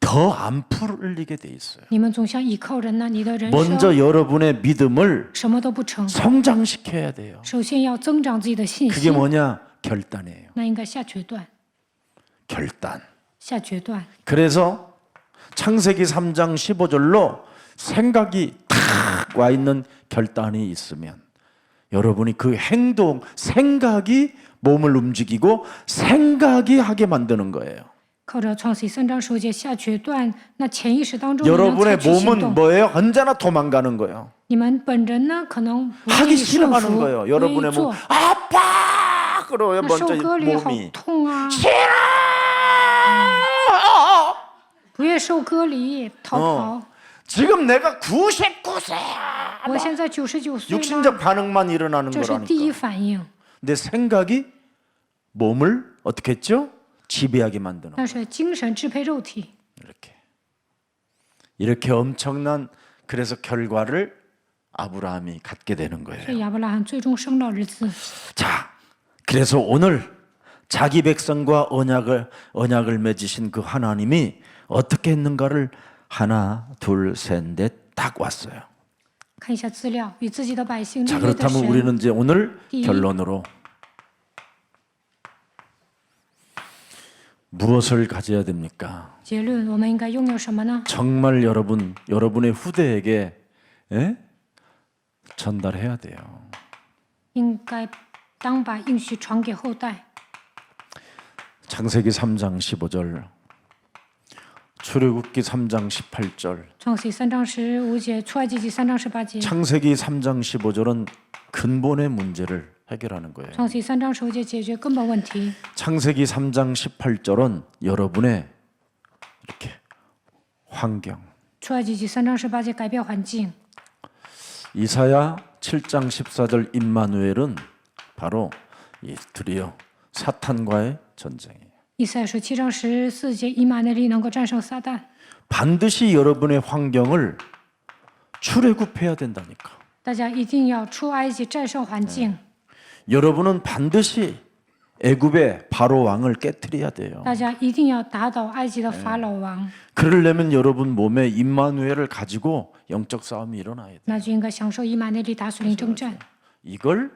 더 안 풀리게 돼 있어요. 你们总想依靠人呢，你的人 먼저 生 여러분의 믿음을 什么都不成。 성장시켜야 돼요. 首先要增长自己的信 그게 心， 뭐냐? 결단이에요. 那应该下决断， 결단. 下决断。 그래서 창세기 3장 15절로 생각이 탁 와 있는 결단이 있으면 여러분이 그 생각이 몸을 움직이고 생각이 하게 만드는 거예요. 靠着创世3章10节下决断，那潜意识当中你能 여러분의 采取行 몸은 动。 뭐예요? 언제나 도망가는 거예요. 你们本人呢，可能不愿 하기 意顺 싫어하는 服， 거예요. 不愿意 여러분의 몸 做。 아파 그러요 那 먼저 受割礼好 몸이 痛啊， 싫어. 不愿受割礼，逃跑。 지금 내가 99세야. 我现在99岁了， 육신적 반응만 일어나는 这是第一 거라니까. 反应。 내 생각이 몸을 어떻게 했죠? 지배하게 만드는 但是精神支配肉体， 이렇게 엄청난 그래서 결과를 아브라함이 갖게 되는 所 거예요. 以亚伯拉罕最终生了儿子。 자, 그래서 오늘 자기 백성과 언약을 맺으신 그 하나님이 어떻게 했는가를 하나, 둘, 셋, 넷 딱 왔어요. 看一下资料，与自己的百姓立 자, 约的 그렇다면 神。 우리는 이제 오늘 이- 결론으로 무엇을 가져야 됩니까? 结论，我们应该拥有什么呢？ 정말 여러분의 후대에게 전달해야 돼요. 应该当把应许传给后代。 창세기 3장 15절, 출애굽기 3장 18절. 创世3章15节，出埃及记3章18节。 창세기 3장 15절은 근본의 문제를 해결하는 거예요. 创世3章15节解决根本问题。 창세기 3장 18절은 여러분의 이렇게 환경. 出埃及记3章18节改变环境。 이사야 7장 14절 임마누엘은 바로 이 드디어 사탄과의 전쟁이에요. 以赛亚书7章14节，以马内利能够战胜撒旦。 반드시 여러분의 환경을 출애굽해야 된다니까. 大家一定要出埃及，战胜环境。 여러분은 반드시 애굽의 바로 왕을 깨뜨려야 돼요. 大家一定要打倒埃及的法老王， 그러려면 여러분 몸에 임마누엘을 가지고 영적 싸움이 일어나야 돼요. 那就应该享受以马内利打属灵征战。 이걸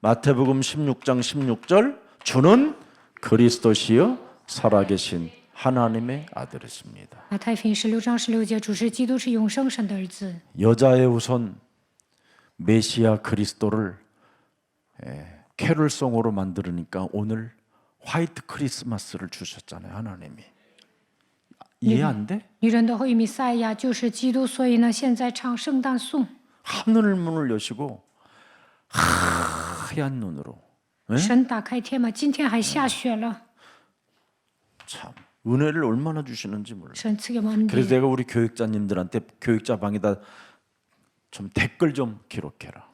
마태복음 16장 16절 주는 그리스도시요 살아계신 하나님의 아들이십니다. 马太福音16章16节，主是基督，是永生神的儿子。 여자의 우선 메시아 그리스도를 캐롤송으로 만들으니까 오늘 화이트 크리스마스를 주셨잖아요, 하나님이. 이해 안 돼? 女人的后裔弥赛亚就是基督，所以呢，现在唱圣诞颂。 하늘 문을 여시고 하얀 눈으로. 神打开天嘛，今天还下雪了， 참 은혜를 얼마나 주시는지 몰라. 神赐给我们恩 그래서 典。 내가 우리 교육자님들한테 교육자 방에다 좀 댓글 좀 기록해라.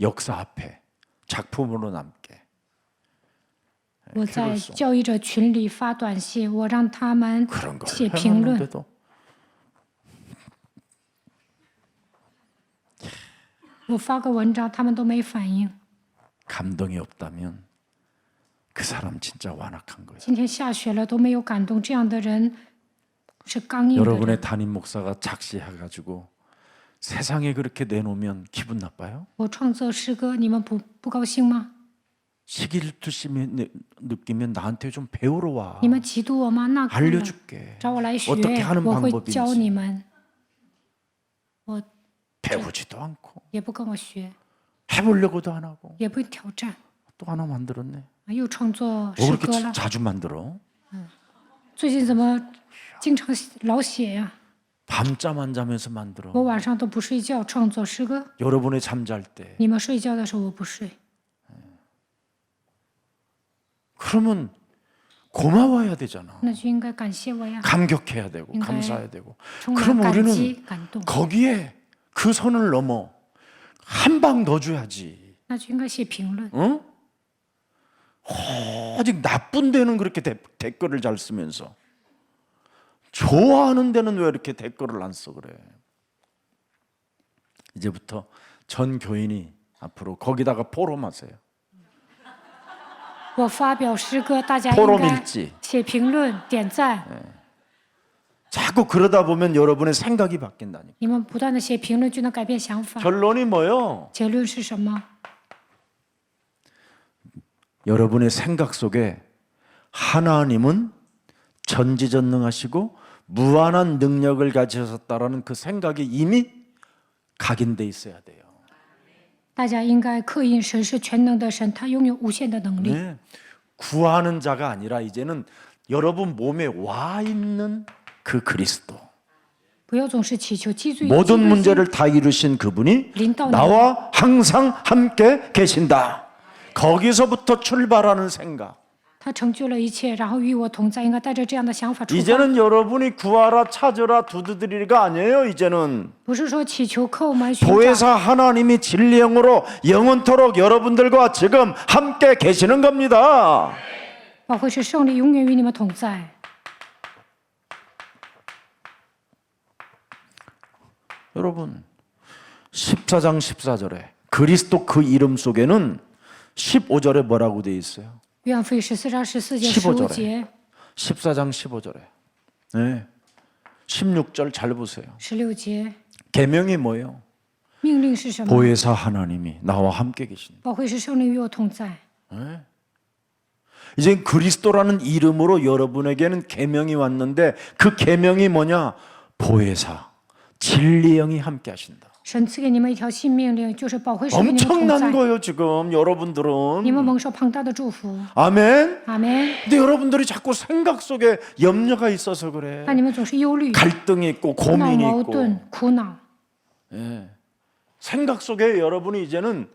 역사 앞에 작품으로 남게. 我在教育者群里发短信，我让他们 그런 걸 写评论。 해놨는데도 我发个文章，他们都没反应。 감동이 없다면 그 사람 진짜 완악한 거예요. 今天下雪了都没有感动，这样的人是刚硬的人。 여러분의 담임 목사가 작시해가지고 세상에 그렇게 내놓으면 기분 나빠요? 我创作诗歌，你们不高兴吗？ 시기질투심이 느끼면 나한테 좀 배우러 와. 你们嫉妒我吗？那可能 알려줄게. 找我来学 어떻게 하는 ，我会 방법인지. 教你们。我 배우지도 않고 也不跟我学， 해보려고도 안 하고 也不挑战， 또 하나 만들었네. 又创作 왜 诗 그렇게 歌了。 자주 만들어? 最近怎么经常老写呀、 밤잠 안 자면서 만들어. 我晚上都不睡觉创作诗歌， 여러분의 잠잘 때. 你们睡觉的时候我不睡， 그러면 고마워야 되잖아. 那就应该感谢我呀， 감격해야 되고 应该 감사해야 되고. 充 그럼 满感激 우리는 感动， 거기에 그 선을 넘어 한 방 더 줘야지. 那就应该写评论。 응? 아직 나쁜 데는 그렇게 댓글을 잘 쓰면서 좋아하는 데는 왜 이렇게 댓글을 안 써 그래? 이제부터 전 교인이 앞으로 거기다가 포럼하세요. 我发表诗歌，大家 포럼 应该 일지. 写评论、点赞。 자꾸 그러다 보면 여러분의 생각이 바뀐다니까. 你们不断的写评论，就能改变想法。 결론이 뭐요? 结论是什么？ 여러분의 생각 속에 하나님은 전지전능하시고 무한한 능력을 가지셨다라는 그 생각이 이미 각인돼 있어야 돼요. 大家应该刻印神是全能的神，他拥有无限的能力。 네. 구하는 자가 아니라 이제는 여러분 몸에 와 있는 그 그리스도. 不要总是祈求基督 모든 문제를 다 이루신 그분이 나와 항상 함께 계신다. 거기서부터 출발하는 생각. 他成就了一切，然后与我同在，应该带着这样的想法出发。 이제는 여러분이 구하라 찾으라 두드리리가 아니에요. 이제는 不是说祈求叩门寻找， 보혜사 하나님이 진리 영으로 영원토록 여러분들과 지금 함께 계시는 겁니다. 保会是胜利永远与你们同在。 여러분 14장 14절에 그리스도 그 이름 속에는 15절에 뭐라고 돼 있어요? 约翰福音14章14节、 15 15 절에 节、 14장 15절에 네. 16절 잘 보세요. 16节， 계명이 뭐예요? 命令是什么？ 보혜사 하나님이 나와 함께 계신다. 保会是胜利与我同在。 이제 그리스도라는 이름으로 여러분에게는 계명이 왔는데 그 계명이 뭐냐? 보혜사 진리 영이 함께 하신다. 神赐给你们一条新命令，就是保会是与你们同 엄청난 在。 거예요 지금 你 여러분들은. 们蒙受庞大的祝福。 아멘. 阿门。 근데 여러분들이 자꾸 생각 속에 염려가 있어서 그래. 但你们总是忧虑、 갈등이 있고 苦恼、 고민이 矛 있고. 盾、苦恼。 예. 생각 속에 여러분이 이제는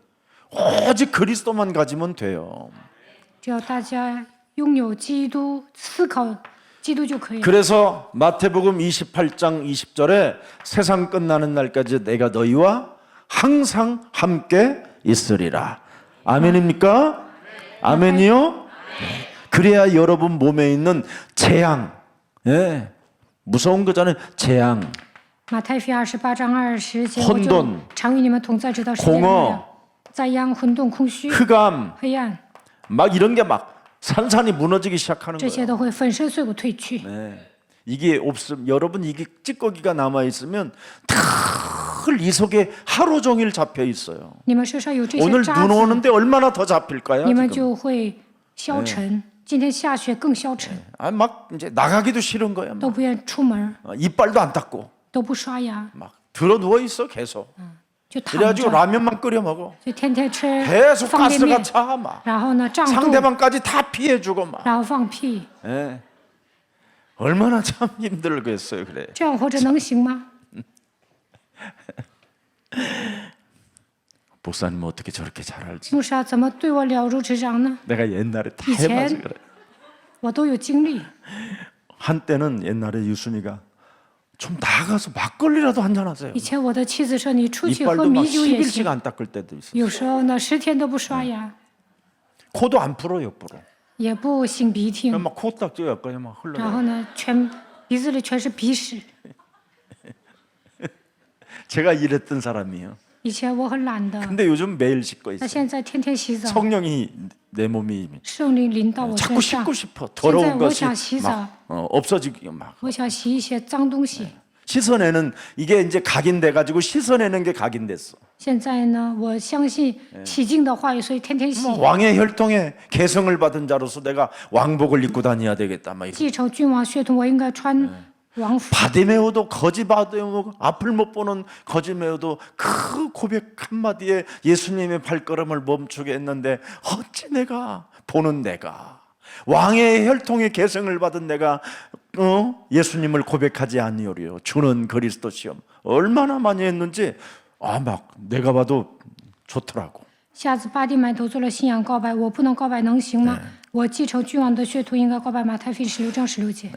오직 그리스도만 가지면 돼요. 只要大家拥有基督，思考基督就可以了。 그래서 마태복음 28장 20절에 세상 끝나는 날까지 내가 너희와 항상 함께 있으리라. 아멘입니까? 아멘이요? 그래야 여러분 몸에 있는 재앙, 예, 무서운 거잖아요. 재앙, 马太福音28章20节， 混沌 我就常与你们同在，直到世界末 공허 了。灾殃、混沌、空虚、 흑암, 黑暗， 막 이런 게 막 산산이 무너지기 시작하는 这些 거예요. 都会粉身碎骨退去。 네. 이게 없음 여러분 이게 찌꺼기가 남아 있으면 늘 이 속에 하루 종일 잡혀 있어요. 你们身上有这些 오늘 渣 눈 子， 오는데 얼마나 더 잡힐까요? 你们 지금? 就会消沉。今天下雪更消沉， 막 이제 나가기도 싫은 거야. 都不愿出门， 이빨도 안 닦고 都不刷牙， 막 들어 누워 있어 계속. 就躺 그래가지고 着， 라면만 끓여 먹어. 就天天吃 계속 方便 가스가 面， 차 막. 然后呢胀肚， 상대방까지 다 피해주고 막. 然后放屁， 예. 얼마나 참 힘들겠어요, 그래. 这样活着能行吗？ 목사님 어떻게 저렇게 잘 알지? 牧师啊，怎么对我了如指掌呢？ 내가 옛날에 다 이젠- 해봐서 그래. 我都有经历。 한때는 옛날에 유순이가 좀 나가서 막걸리라도 한잔 하세요. 以前我的妻子说你出去喝 이빨도 막 米酒也 10일씩 行， 안 닦을 때도 있어. 有时候呢10天都不刷牙， 코도 안 풀어 옆으로. 也不擤鼻涕， 그냥 막 코딱지가 여기까지 막 然 흘러. 后呢全鼻子里全是鼻屎。 제가 이랬던 사람이에요. 以前我很懒的， 근데 요즘 매일 씻고 那 있어요. 现在天天洗澡， 성령이 내 몸이 圣灵临到我 자꾸 身上 씻고 ， 싶어. 더러운 진짜 것이 오샤 씻어. 막 없어지게 막 我想洗一些脏东西。 씻어내는 이게 이제 각인돼 가지고 씻어내는 게 각인됐어. 现在呢，我相信洗净的话语，所以天天洗。 왕의 혈통에 개성을 받은 자로서 내가 왕복을 입고 다녀야 되겠다. 막 이런. 继承君王血统，我应该穿王服。 바디메오도 거지 바디메오 앞을 못 보는 거지메오도 그 고백 한마디에 예수님의 발걸음을 멈추게 했는데 어찌 내가 보는 내가 왕의 혈통의 개성을 받은 내가 예수님을 고백하지 아니오리요. 주는 그리스도 시험 얼마나 많이 했는지 막 내가 봐도 좋더라고. 下次巴蒂买头做了信仰告白，我不能告白能行吗？我继承君王的血统，应该告白马太福音16章16节。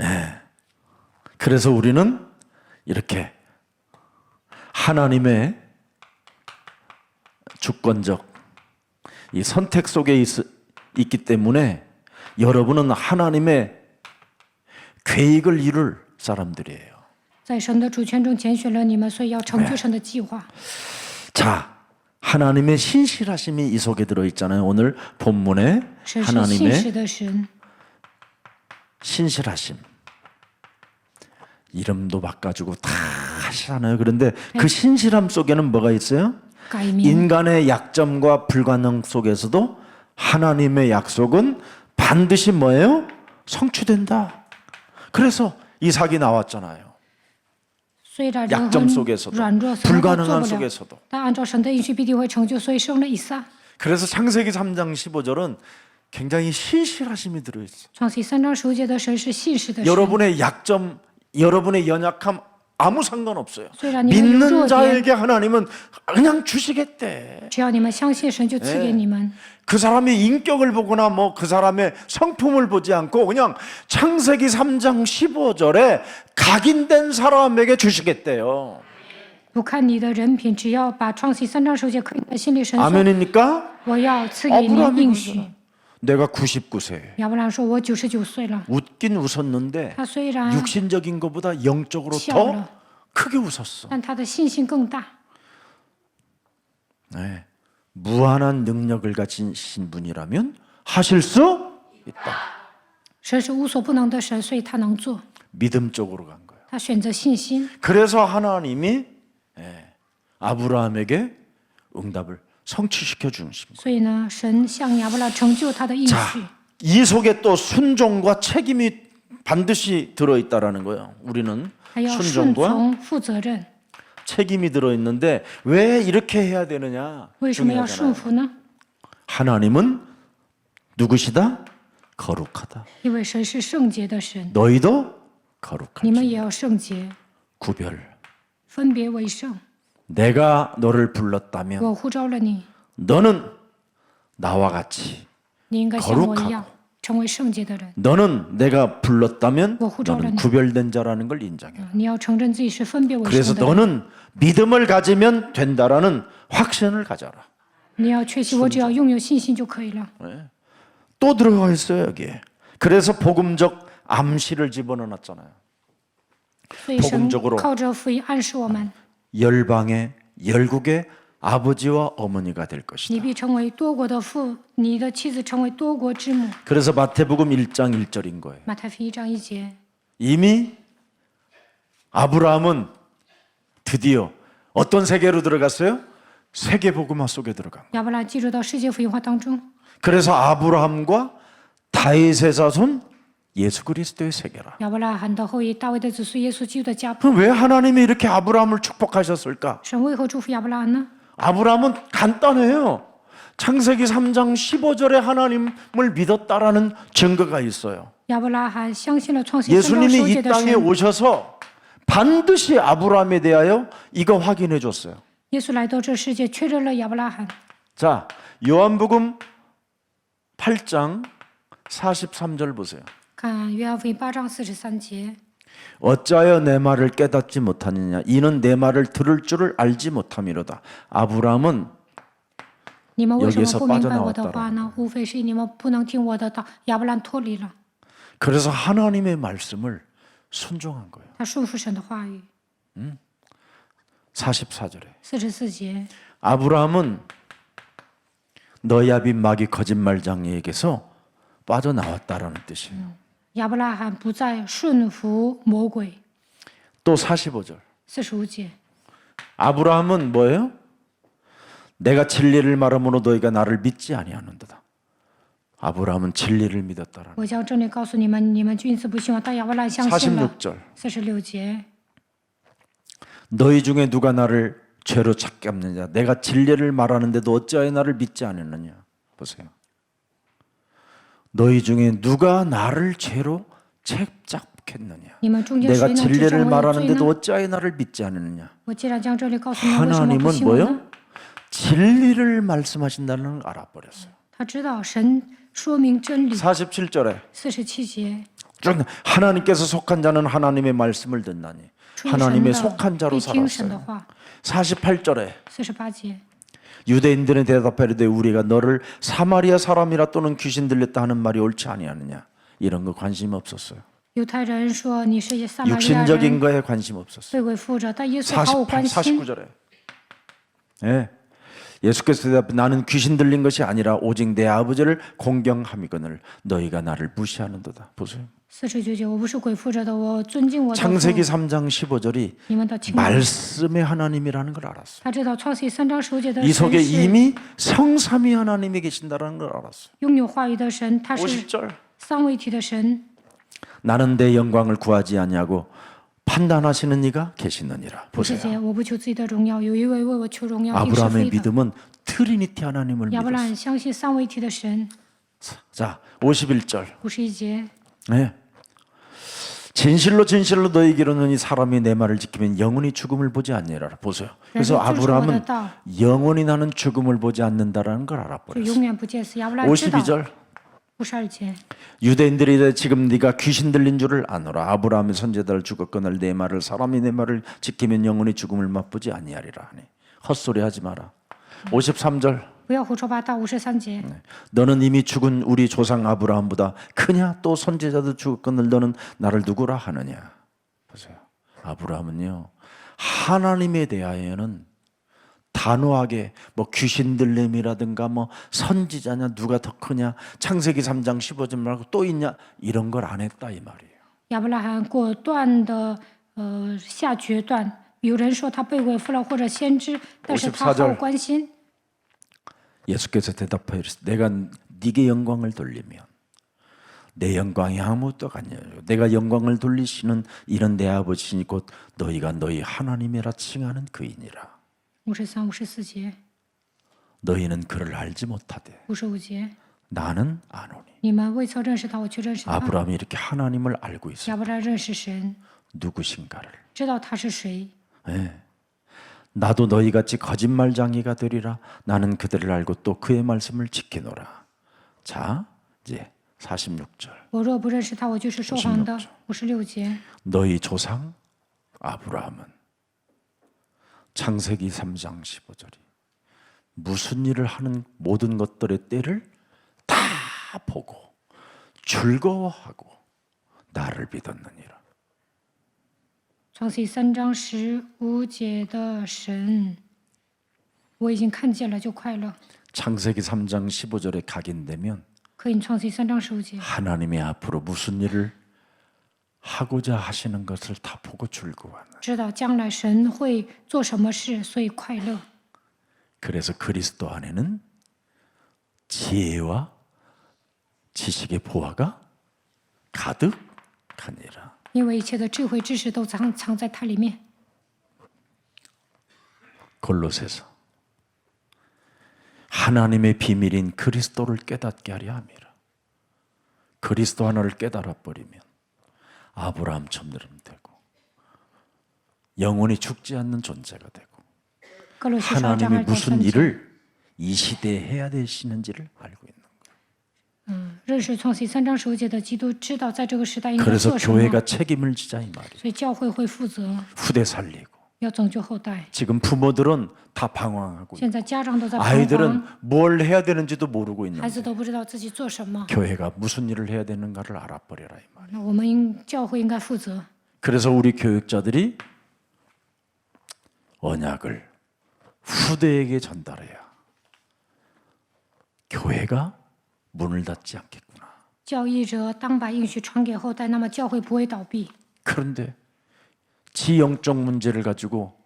그래서 우리는 이렇게 하나님의 주권적 이 선택 속에 있기 때문에 여러분은 하나님의 계획을 이룰 사람들이에요. 在神的主权中拣选了你们，所以要成就神的计划。 자, 하나님의 신실하심이 이 속에 들어 있잖아요. 오늘 본문에 神是信实 하나님의 的神， 신실하심. 이름도 바꿔주고 다 하시잖아요. 그런데 그 신실함 속에는 뭐가 있어요? 改名。 인간의 약점과 불가능 속에서도 하나님의 약속은 반드시 뭐예요? 성취된다. 그래서 이삭이 나왔잖아요. 虽然人 약점 很 속에서도 软弱，什么都做 불가능한 不了， 속에서도. 但按照神的应许必定会成就，所以生了以撒。 그래서 창세기 3장 15절은 굉장히 신실하심이 들어있어요. 创世3章15节的神是信实的神。 여러분의 약점, 여러분의 연약함 아무 상관없어요. 虽然你们有 믿는 弱点， 자에게 하나님은 그냥 주시겠대. 只要你们相信神，就赐给你们。 그 사람의 인격을 보거나 뭐 그 사람의 성품을 보지 않고 그냥 창세기 3장 15절에 각인된 사람에게 주시겠대요. 不看你的人品，只要把创世3章15节刻印在心里，神说 아멘입니까? 我要赐给你 아브라함이 应 그러잖아. 许。 내가 99세. 亚伯兰说：“我99岁了。 웃긴 웃었는데 他虽然 육신적인 것보다 영적으로 더 시험을. 크게 웃었어. 但他的信心更大。 네. 무한한 능력을 가진 분이라면 하실 수 있다. 神是无所不能的神，所以他能做。 믿음 쪽으로 간 거예요. 他选择信心， 그래서 하나님이 아브라함에게 응답을 성취시켜 주십니다. 所以呢，神向亚伯拉成就他的应 자, 许。 이 속에 또 순종과 책임이 반드시 들어 있다라는 거예요. 우리는 还要顺 순종과 从、负责任。 책임이 들어 있는데 왜 이렇게 해야 되느냐? 为什么要 중요하잖아요. 顺服呢？ 하나님은 누구시다? 거룩하다. 因为神是圣洁的神， 너희도 你 거룩하지. 们也要圣洁， 구별. 分别为圣。 내가 너를 불렀다면 我呼召了你， 너는 나와 같이 你应该像我一 거룩하고 样，成为圣洁的人。 너는 내가 불렀다면 뭐 후절하네. 너는 구별된 자라는 걸 인정해. 你要承认自己是分别为 그래서 圣的人。 너는 믿음을 가지면 된다라는 확신을 가져라. 你要确信，我只要拥有信心就可以了。 또 들어가 있어요 여기에. 그래서 복음적 암시를 집어넣었잖아요. 所以神 복음적으로 靠着福音暗示我们， 열방의 열국의 아버지와 어머니가 될 你 것이다. 必成为多国的父，你的妻子成为多国之母。 그래서 마태복음 1장 1절인 거예요. 马太福音1章1节， 이미 아브라함은 드디어 어떤 세계로 들어갔어요? 세계 복음화 속에 들어간 거예요. 亚伯拉进入到世界福音化当中， 그래서 아브라함과 다윗의 자손 예수 그리스도의 세계라. 亚伯拉罕的后裔，大卫的子孙，耶稣基督的家谱。 그럼 왜 하나님이 이렇게 아브라함을 축복하셨을까? 神为何祝福亚伯拉罕呢？ 아브라함은 간단해요. 창세기 3장 15절에 하나님을 믿었다라는 증거가 있어요. 亚伯拉罕相信了创世记3章 예수님이 10节 이 的 땅에 神。 오셔서 반드시 아브라함에 대하여 이거 확인해 줬어요. 耶稣来到这世界，确认了亚伯拉罕。 자, 요한복음 8장 43절 보세요. 看约翰福音8章43节， 어찌하여 내 말을 깨닫지 못하느냐 이는 내 말을 들을 줄을 알지 못함이로다. 아브라함은 你们为什么 여기에서 不明白我的 빠져나왔다라는 话呢？无非是你们不能听我的道。亚伯兰脱离了， 그래서 하나님의 말씀을 순종한 거예요. 他顺服神的话语。 44절에 44节， 아브라함은 너희 아비 마귀 거짓말장이에게서 빠져나왔다라는 뜻이에요. 亚伯拉罕不再顺服魔鬼。 또 45절 45节， 아브라함은 뭐예요? 내가 진리를 말함으로 너희가 나를 믿지 아니하는도다. 아브라함은 진리를 믿었다라는 我将真理告诉你们，你们君子不信我，但亚伯兰相信了。 46절 46节， 너희 중에 누가 나를 죄로 찾게 없느냐 내가 진리를 말하는데도 어찌하여 나를 믿지 않았느냐. 보세요. 너희 중에 누가 나를 죄로 책잡겠느냐 你们中间 내가 谁能指 진리를 证我有罪 말하는데도 呢？ 어찌하여 나를 믿지 않느냐. 我既然将真理告诉你们，为什么不 하나님은 信我呢 뭐요? ？ 진리를 말씀하신다는 걸 알아버렸어요. 他知道神说明真理。 47절에 47节， 쭉 하나님께서 속한 자는 하나님의 말씀을 듣나니 出于 하나님의 神的 속한 자로 必听神的 살았어요. 话。 48절에 48节， 유대인들은 대답하려되 우리가 너를 사마리아 사람이라 또는 귀신 들렸다 하는 말이 옳지 아니하느냐. 이런 거 관심 없었어요. 犹太人说你是撒玛利亚 육신적인 人， 거에 관심 없었어요. 被鬼附着，但耶稣毫无关 48, 心。 49절에 예. 예수께서 대답해 나는 귀신 들린 것이 아니라 오직 내 아버지를 공경함이거늘 너희가 나를 무시하는도다. 보세요. 49节，我不是鬼附着的，我尊敬我的 창세기 父。 3장 15절이 你们的亲人， 말씀의 하나님이라는 걸 알았어요. 他知道创世记3章15节的 이 神 속에 是 이미 성삼위 하나님이 계신다는 걸 알았어요. 拥有话语的神，他是 50절 三位一体的神。 나는 내 영광을 구하지 아니하고 판단하시는 이가 계시느니라. 50 보세요. 节，我不求自己的荣耀，有一位为我求荣耀，定是 아브라함의 非的。 믿음은 트리니티 하나님을 亚伯拉 믿었어요. 罕相信三位一体的神。 자, 51절. 51节， 네. 진실로 진실로 너희에게 이르노니 사람이 내 말을 지키면 영원히 죽음을 보지 않느니라. 보세요. 그래서 그래서 아브라함은 쫓아오다. 영원히 나는 죽음을 보지 않는다라는 걸 就 알아버렸어요. 永远不见死。亚伯拉罕知道。 52절. 52节， 유대인들이 지금 네가 귀신 들린 줄을 아노라. 아브라함의 선제자를 죽었거늘 내 말을 사람이 내 말을 지키면 영원히 죽음을 맛보지 아니하리라 하니 헛소리 하지 마라. 53절. 不要胡说八道。53节， 너는 이미 죽은 우리 조상 아브라함보다 크냐 또 선제자도 죽었거늘 너는 나를 누구라 하느냐. 보세요. 아브라함은요 하나님에 대하여는 단호하게 뭐 귀신 들림이라든가 뭐 선지자냐 누가 더 크냐 창세기 3장 15절 말고 또 있냐 이런 걸 안 했다 이 말이에요. 亚伯拉罕果断的下决断。有人说他被鬼附了，或者先知，但是他毫无关心。 예수께서 대답하여 이르시되 내가 네게 영광을 돌리면 내 영광이 아무것도 아니에요. 내가 영광을 돌리시는 이런 내 아버지니 곧 너희가 너희 하나님이라 칭하는 그이니라. 53、54节， 너희는 그를 알지 못하되 55节， 나는 아노니. 你们未曾认识他，我却认识他。 아브라함이 이렇게 하나님을 알고 있어요. 亚伯拉罕认识神， 누구신가를. 知道他是谁。 예. 나도 너희같이 거짓말장이가 되리라. 나는 그들을 알고 또 그의 말씀을 지키노라. 자, 이제 46절. 我若不认识他，我就是说谎的。56节， 너희 조상 아브라함은 창세기 3장 15절이 무슨 일을 하는 모든 것들의 때를 다 보고 즐거워하고 나를 믿었느니라. 创世记3章15节的神，我已经看见了，就快乐。 창세기 3장 15절에 각인되면 可以，创世记3章15节， 하나님의 앞으로 무슨 일을 하고자 하시는 것을 다 보고 즐거워하는. 知道将来神会做什么事，所以快乐。 그래서 그리스도 안에는 지혜와 지식의 보화가 가득하니라. 因为一切的智慧知识都藏在它里面。 골로새서 하나님의 비밀인 그리스도를 깨닫게 하려 함이라. 그리스도 하나를 깨달아 버리면 아브라함처럼 되고 영원히 죽지 않는 존재가 되고 哥罗西书2章 하나님이 2到 무슨 3节， 일을 이 시대에 해야 되시는지를 알고 있는 거예요. 认识创世3章15节的基督，知道在这个时代应该 그래서 做什么， 교회가 책임을 지자 이 말이에요. 所以教会会负责， 후대 살리고. 要拯救后代。 지금 부모들은 다 방황하고 现在家长都在彷 아이들은 徨， 뭘 해야 되는지도 모르고 孩 있는데 子都不知道自己做什么。 교회가 무슨 일을 해야 되는가를 알아버려라 이 말. 那我们教会应该负责， 그래서 우리 교육자들이 언약을 후대에게 전달해야 교회가 문을 닫지 않겠구나. 教义者当把应许传给后代，那么教会不会倒闭。 그런데 지영적 문제를 가지고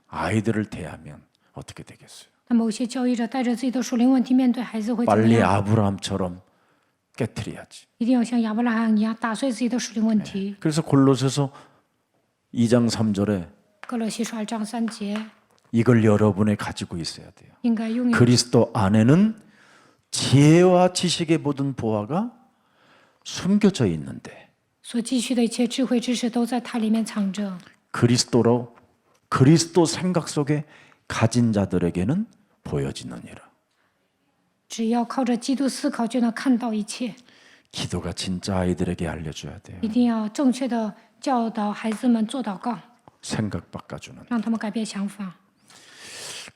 아이들을 대하면 어떻게 되겠어요? 那某些教义者带着自己的属灵问题面对孩子会怎么 빨리 样？ 아브라함처럼 깨트려야지. 一定要像亚伯拉罕一样打碎自己的属灵问题。 그래서 골로새서 2장 3절에 哥罗西书2章3节， 이걸 여러분에 가지고 있어야 돼요. 应该拥有 그리스도 안에는 지혜와 지식의 모든 보화가 숨겨져 있는데 所积蓄的一切智慧知识都在它里面藏着。 그리스도 생각 속에 가진 자들에게는 보여지느니라. 只要靠着基督思考，就能看到一切。 기도가 진짜 아이들에게 알려줘야 돼요. 一定要正确的教导孩子们做祷告， 생각 바꿔주는. 让他们改变想法。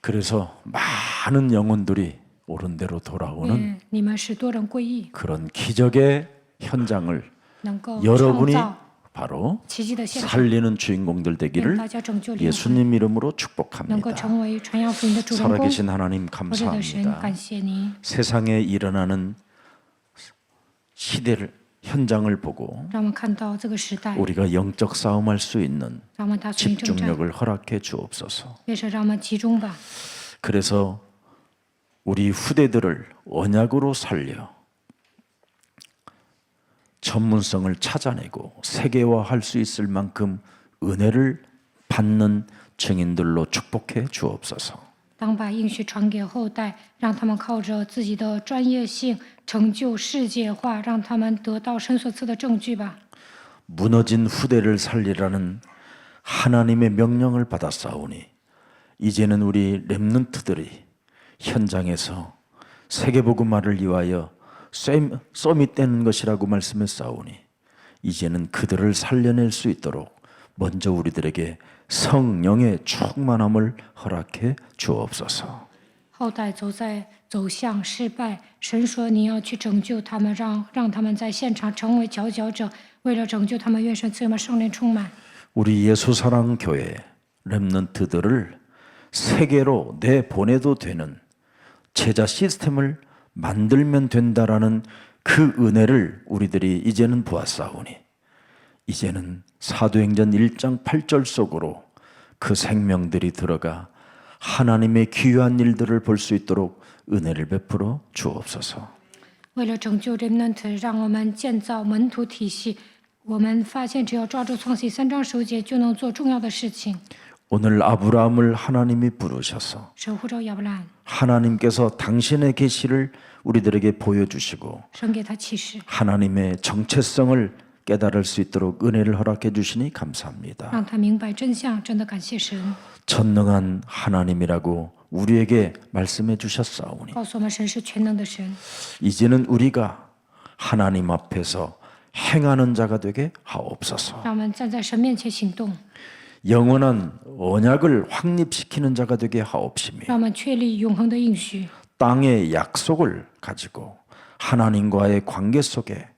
그래서 많은 영혼들이 옳은 대로 돌아오는 你们使多人归义， 그런 기적의 현장을 能够创 여러분이 造 바로 奇迹的现场， 살리는 주인공들 令 되기를 大家拯救灵魂， 예수님 이름으로 能够 축복합니다. 成为传扬福音的主人公。 살아계신 하나님 活着的神， 감사합니다. 感谢您， 세상에 일어나는 시대를 현장을 보고 让我们看到这个时代， 우리가 영적 싸움할 수 있는 让我们打属灵征战， 집중력을 허락해 주옵소서. 也是让我们集中吧。 그래서 우리 후대들을 언약으로 살려 전문성을 찾아내고 세계화할 수 있을 만큼 은혜를 받는 증인들로 축복해 주옵소서. 当把应许传给后代，让他们靠着自己的专业性成就世界化，让他们得到神所赐的证据吧。 무너진 후대를 살리라는 하나님의 명령을 받았사오니 이제는 우리 렘넌트들이 현장에서 세계복음화를 위하여 썸이 떼는 것이라고 말씀했사오니 이제는 그들을 살려낼 수 있도록 먼저 우리들에게 성령의 충만함을 허락해 주옵소서. 后代走向失败，神说你要去拯救他们，让他们在现场成为佼佼者。为了拯救他们，愿神赐我们圣灵充满。 우리 예수사랑 교회 렘넌트들을 세계로 내보내도 되는 제자 시스템을 만들면 된다라는 그 은혜를 우리들이 이제는 보았사오니 이제는 사도행전 1장 8절 속으로 그 생명들이 들어가 하나님의 귀한 일들을 볼 수 있도록 은혜를 베풀어 주옵소서. 为了拯救 remnant， 让我们建造门徒体系。我们发现，只要抓住创世3章9节，就能做重要的事情。 오늘 아브라함을 하나님이 부르셔서 神呼召亚伯拉罕， 하나님께서 당신의 계시를 우리들에게 보여주시고 神给他启示， 하나님의 정체성을 깨달을 수 있도록 은혜를 허락해 주시니 감사합니다. 让他明白真相。真的感谢神， 전능한 하나님이라고 우리에게 말씀해 주셨사오니 告诉我们神是全能的神。 이제는 우리가 하나님 앞에서 행하는 자가 되게 하옵소서. 让我们站在神面前行动， 영원한 언약을 확립시키는 자가 되게 하옵시며 让我们确立永恒的应许， 땅의 약속을 가지고 하나님과의 관계 속에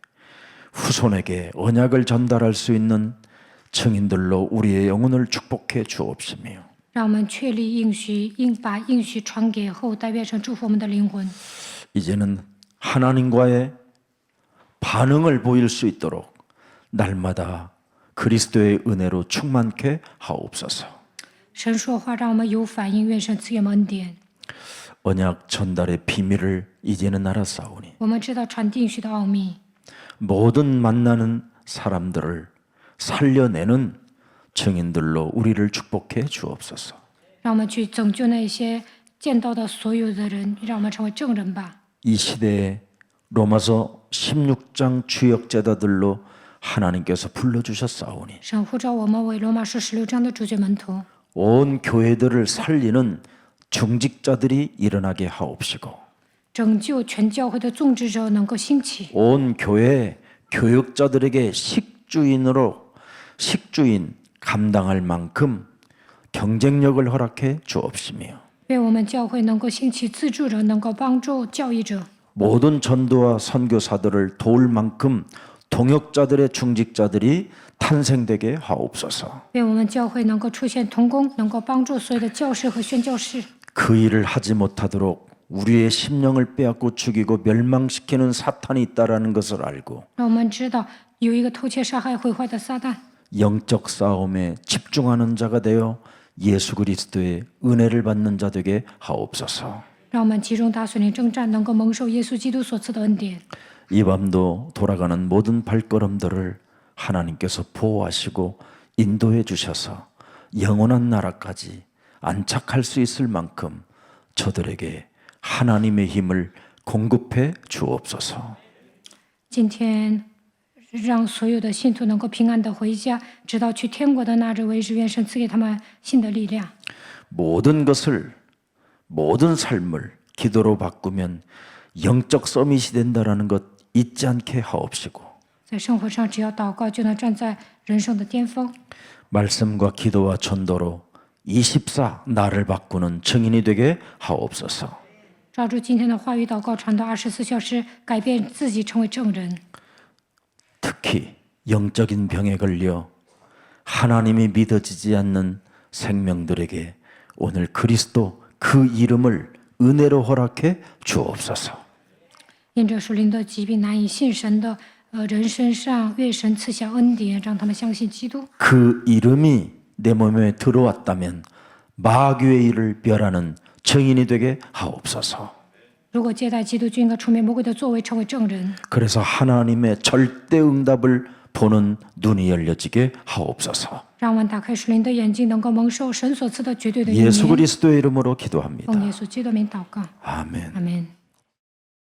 후손에게 언약을 전달할 수 있는 증인들로 우리의 영혼을 축복해 주옵시며 让我们确立应许，把应许传给后代，变成祝福我们的灵魂。 이제는 하나님과의 반응을 보일 수 있도록 날마다 그리스도의 은혜로 충만케 하옵소서. 神说话，让我们有反应，愿神赐给我们恩典。 언약 전달의 비밀을 이제는 알았사오니 我们知道传定许的奥秘， 모든 만나는 사람들을 살려내는 증인들로 우리를 축복해 주옵소서. 让我们去拯救那些见到的所有的人，让我们成为证人吧。 이 시대에 로마서 16장 주역 제자들로 하나님께서 불러주셨사오니 神呼召我们为罗马书16章的主角门徒， 온 교회들을 살리는 중직자들이 일어나게 하옵시고 拯救全教会的种植者能够兴起， 온 교회 교육자들에게 식주인 감당할 만큼 경쟁력을 허락해 주옵시며 愿我们教会能够兴起自助者，能够帮助教育者， 모든 전도와 선교사들을 도울 만큼 동역자들의 중직자들이 탄생되게 하옵소서. 愿我们教会能够出现同工，能够帮助所有的教师和宣教士， 그 일을 하지 못하도록 우리의 심령을 빼앗고 죽이고 멸망시키는 사탄이 있다라는 것을 알고 让我们知道有一个偷窃、杀害、毁坏的撒旦， 영적 싸움에 집중하는 자가 되어 예수 그리스도의 은혜를 받는 자 되게 하옵소서. 让我们集中打属灵征战，能够蒙受耶稣基督所赐的恩典。 이 밤도 돌아가는 모든 발걸음들을 하나님께서 보호하시고 인도해 주셔서 영원한 나라까지 안착할 수 있을 만큼 저들에게 하나님의 힘을 공급해 주옵소서. 今天让所有的信徒能够平安的回家，直到去天国的那日为止。愿神赐给他们新的力量。 모든 삶을 기도로 바꾸면 영적 서밋이 된다라는 것 잊지 않게 하옵시고 在生活上，只要祷告，就能站在人生的巅峰。 말씀과 기도와 전도로 24 나를 바꾸는 증인이 되게 하옵소서. 抓住今天的话语祷告，传到24小时，改变自己，成为证人。 특히 영적인 병에 걸려 하나님이 믿어지지 않는 생명들에게 오늘 그리스도 그 이름을 은혜로 허락해 주옵소서. 因着属灵的疾病难以信神的人身上，愿神赐下恩典，让他们相信基督。 그 이름이 내 몸에 들어왔다면 마귀의 일을 멸하는 증인이 되게 하옵소서. 如果接待基督，就应该出面魔鬼的作为，成为证人。 그래서 하나님의 절대 응답을 보는 눈이 열려지게 하옵소서. 让我们打开属灵的眼睛，能够蒙受神所赐的绝对的应 예수 允。 그리스도의 이름으로 기도합니다. 奉耶稣基督的名祷告， 아멘. 阿门。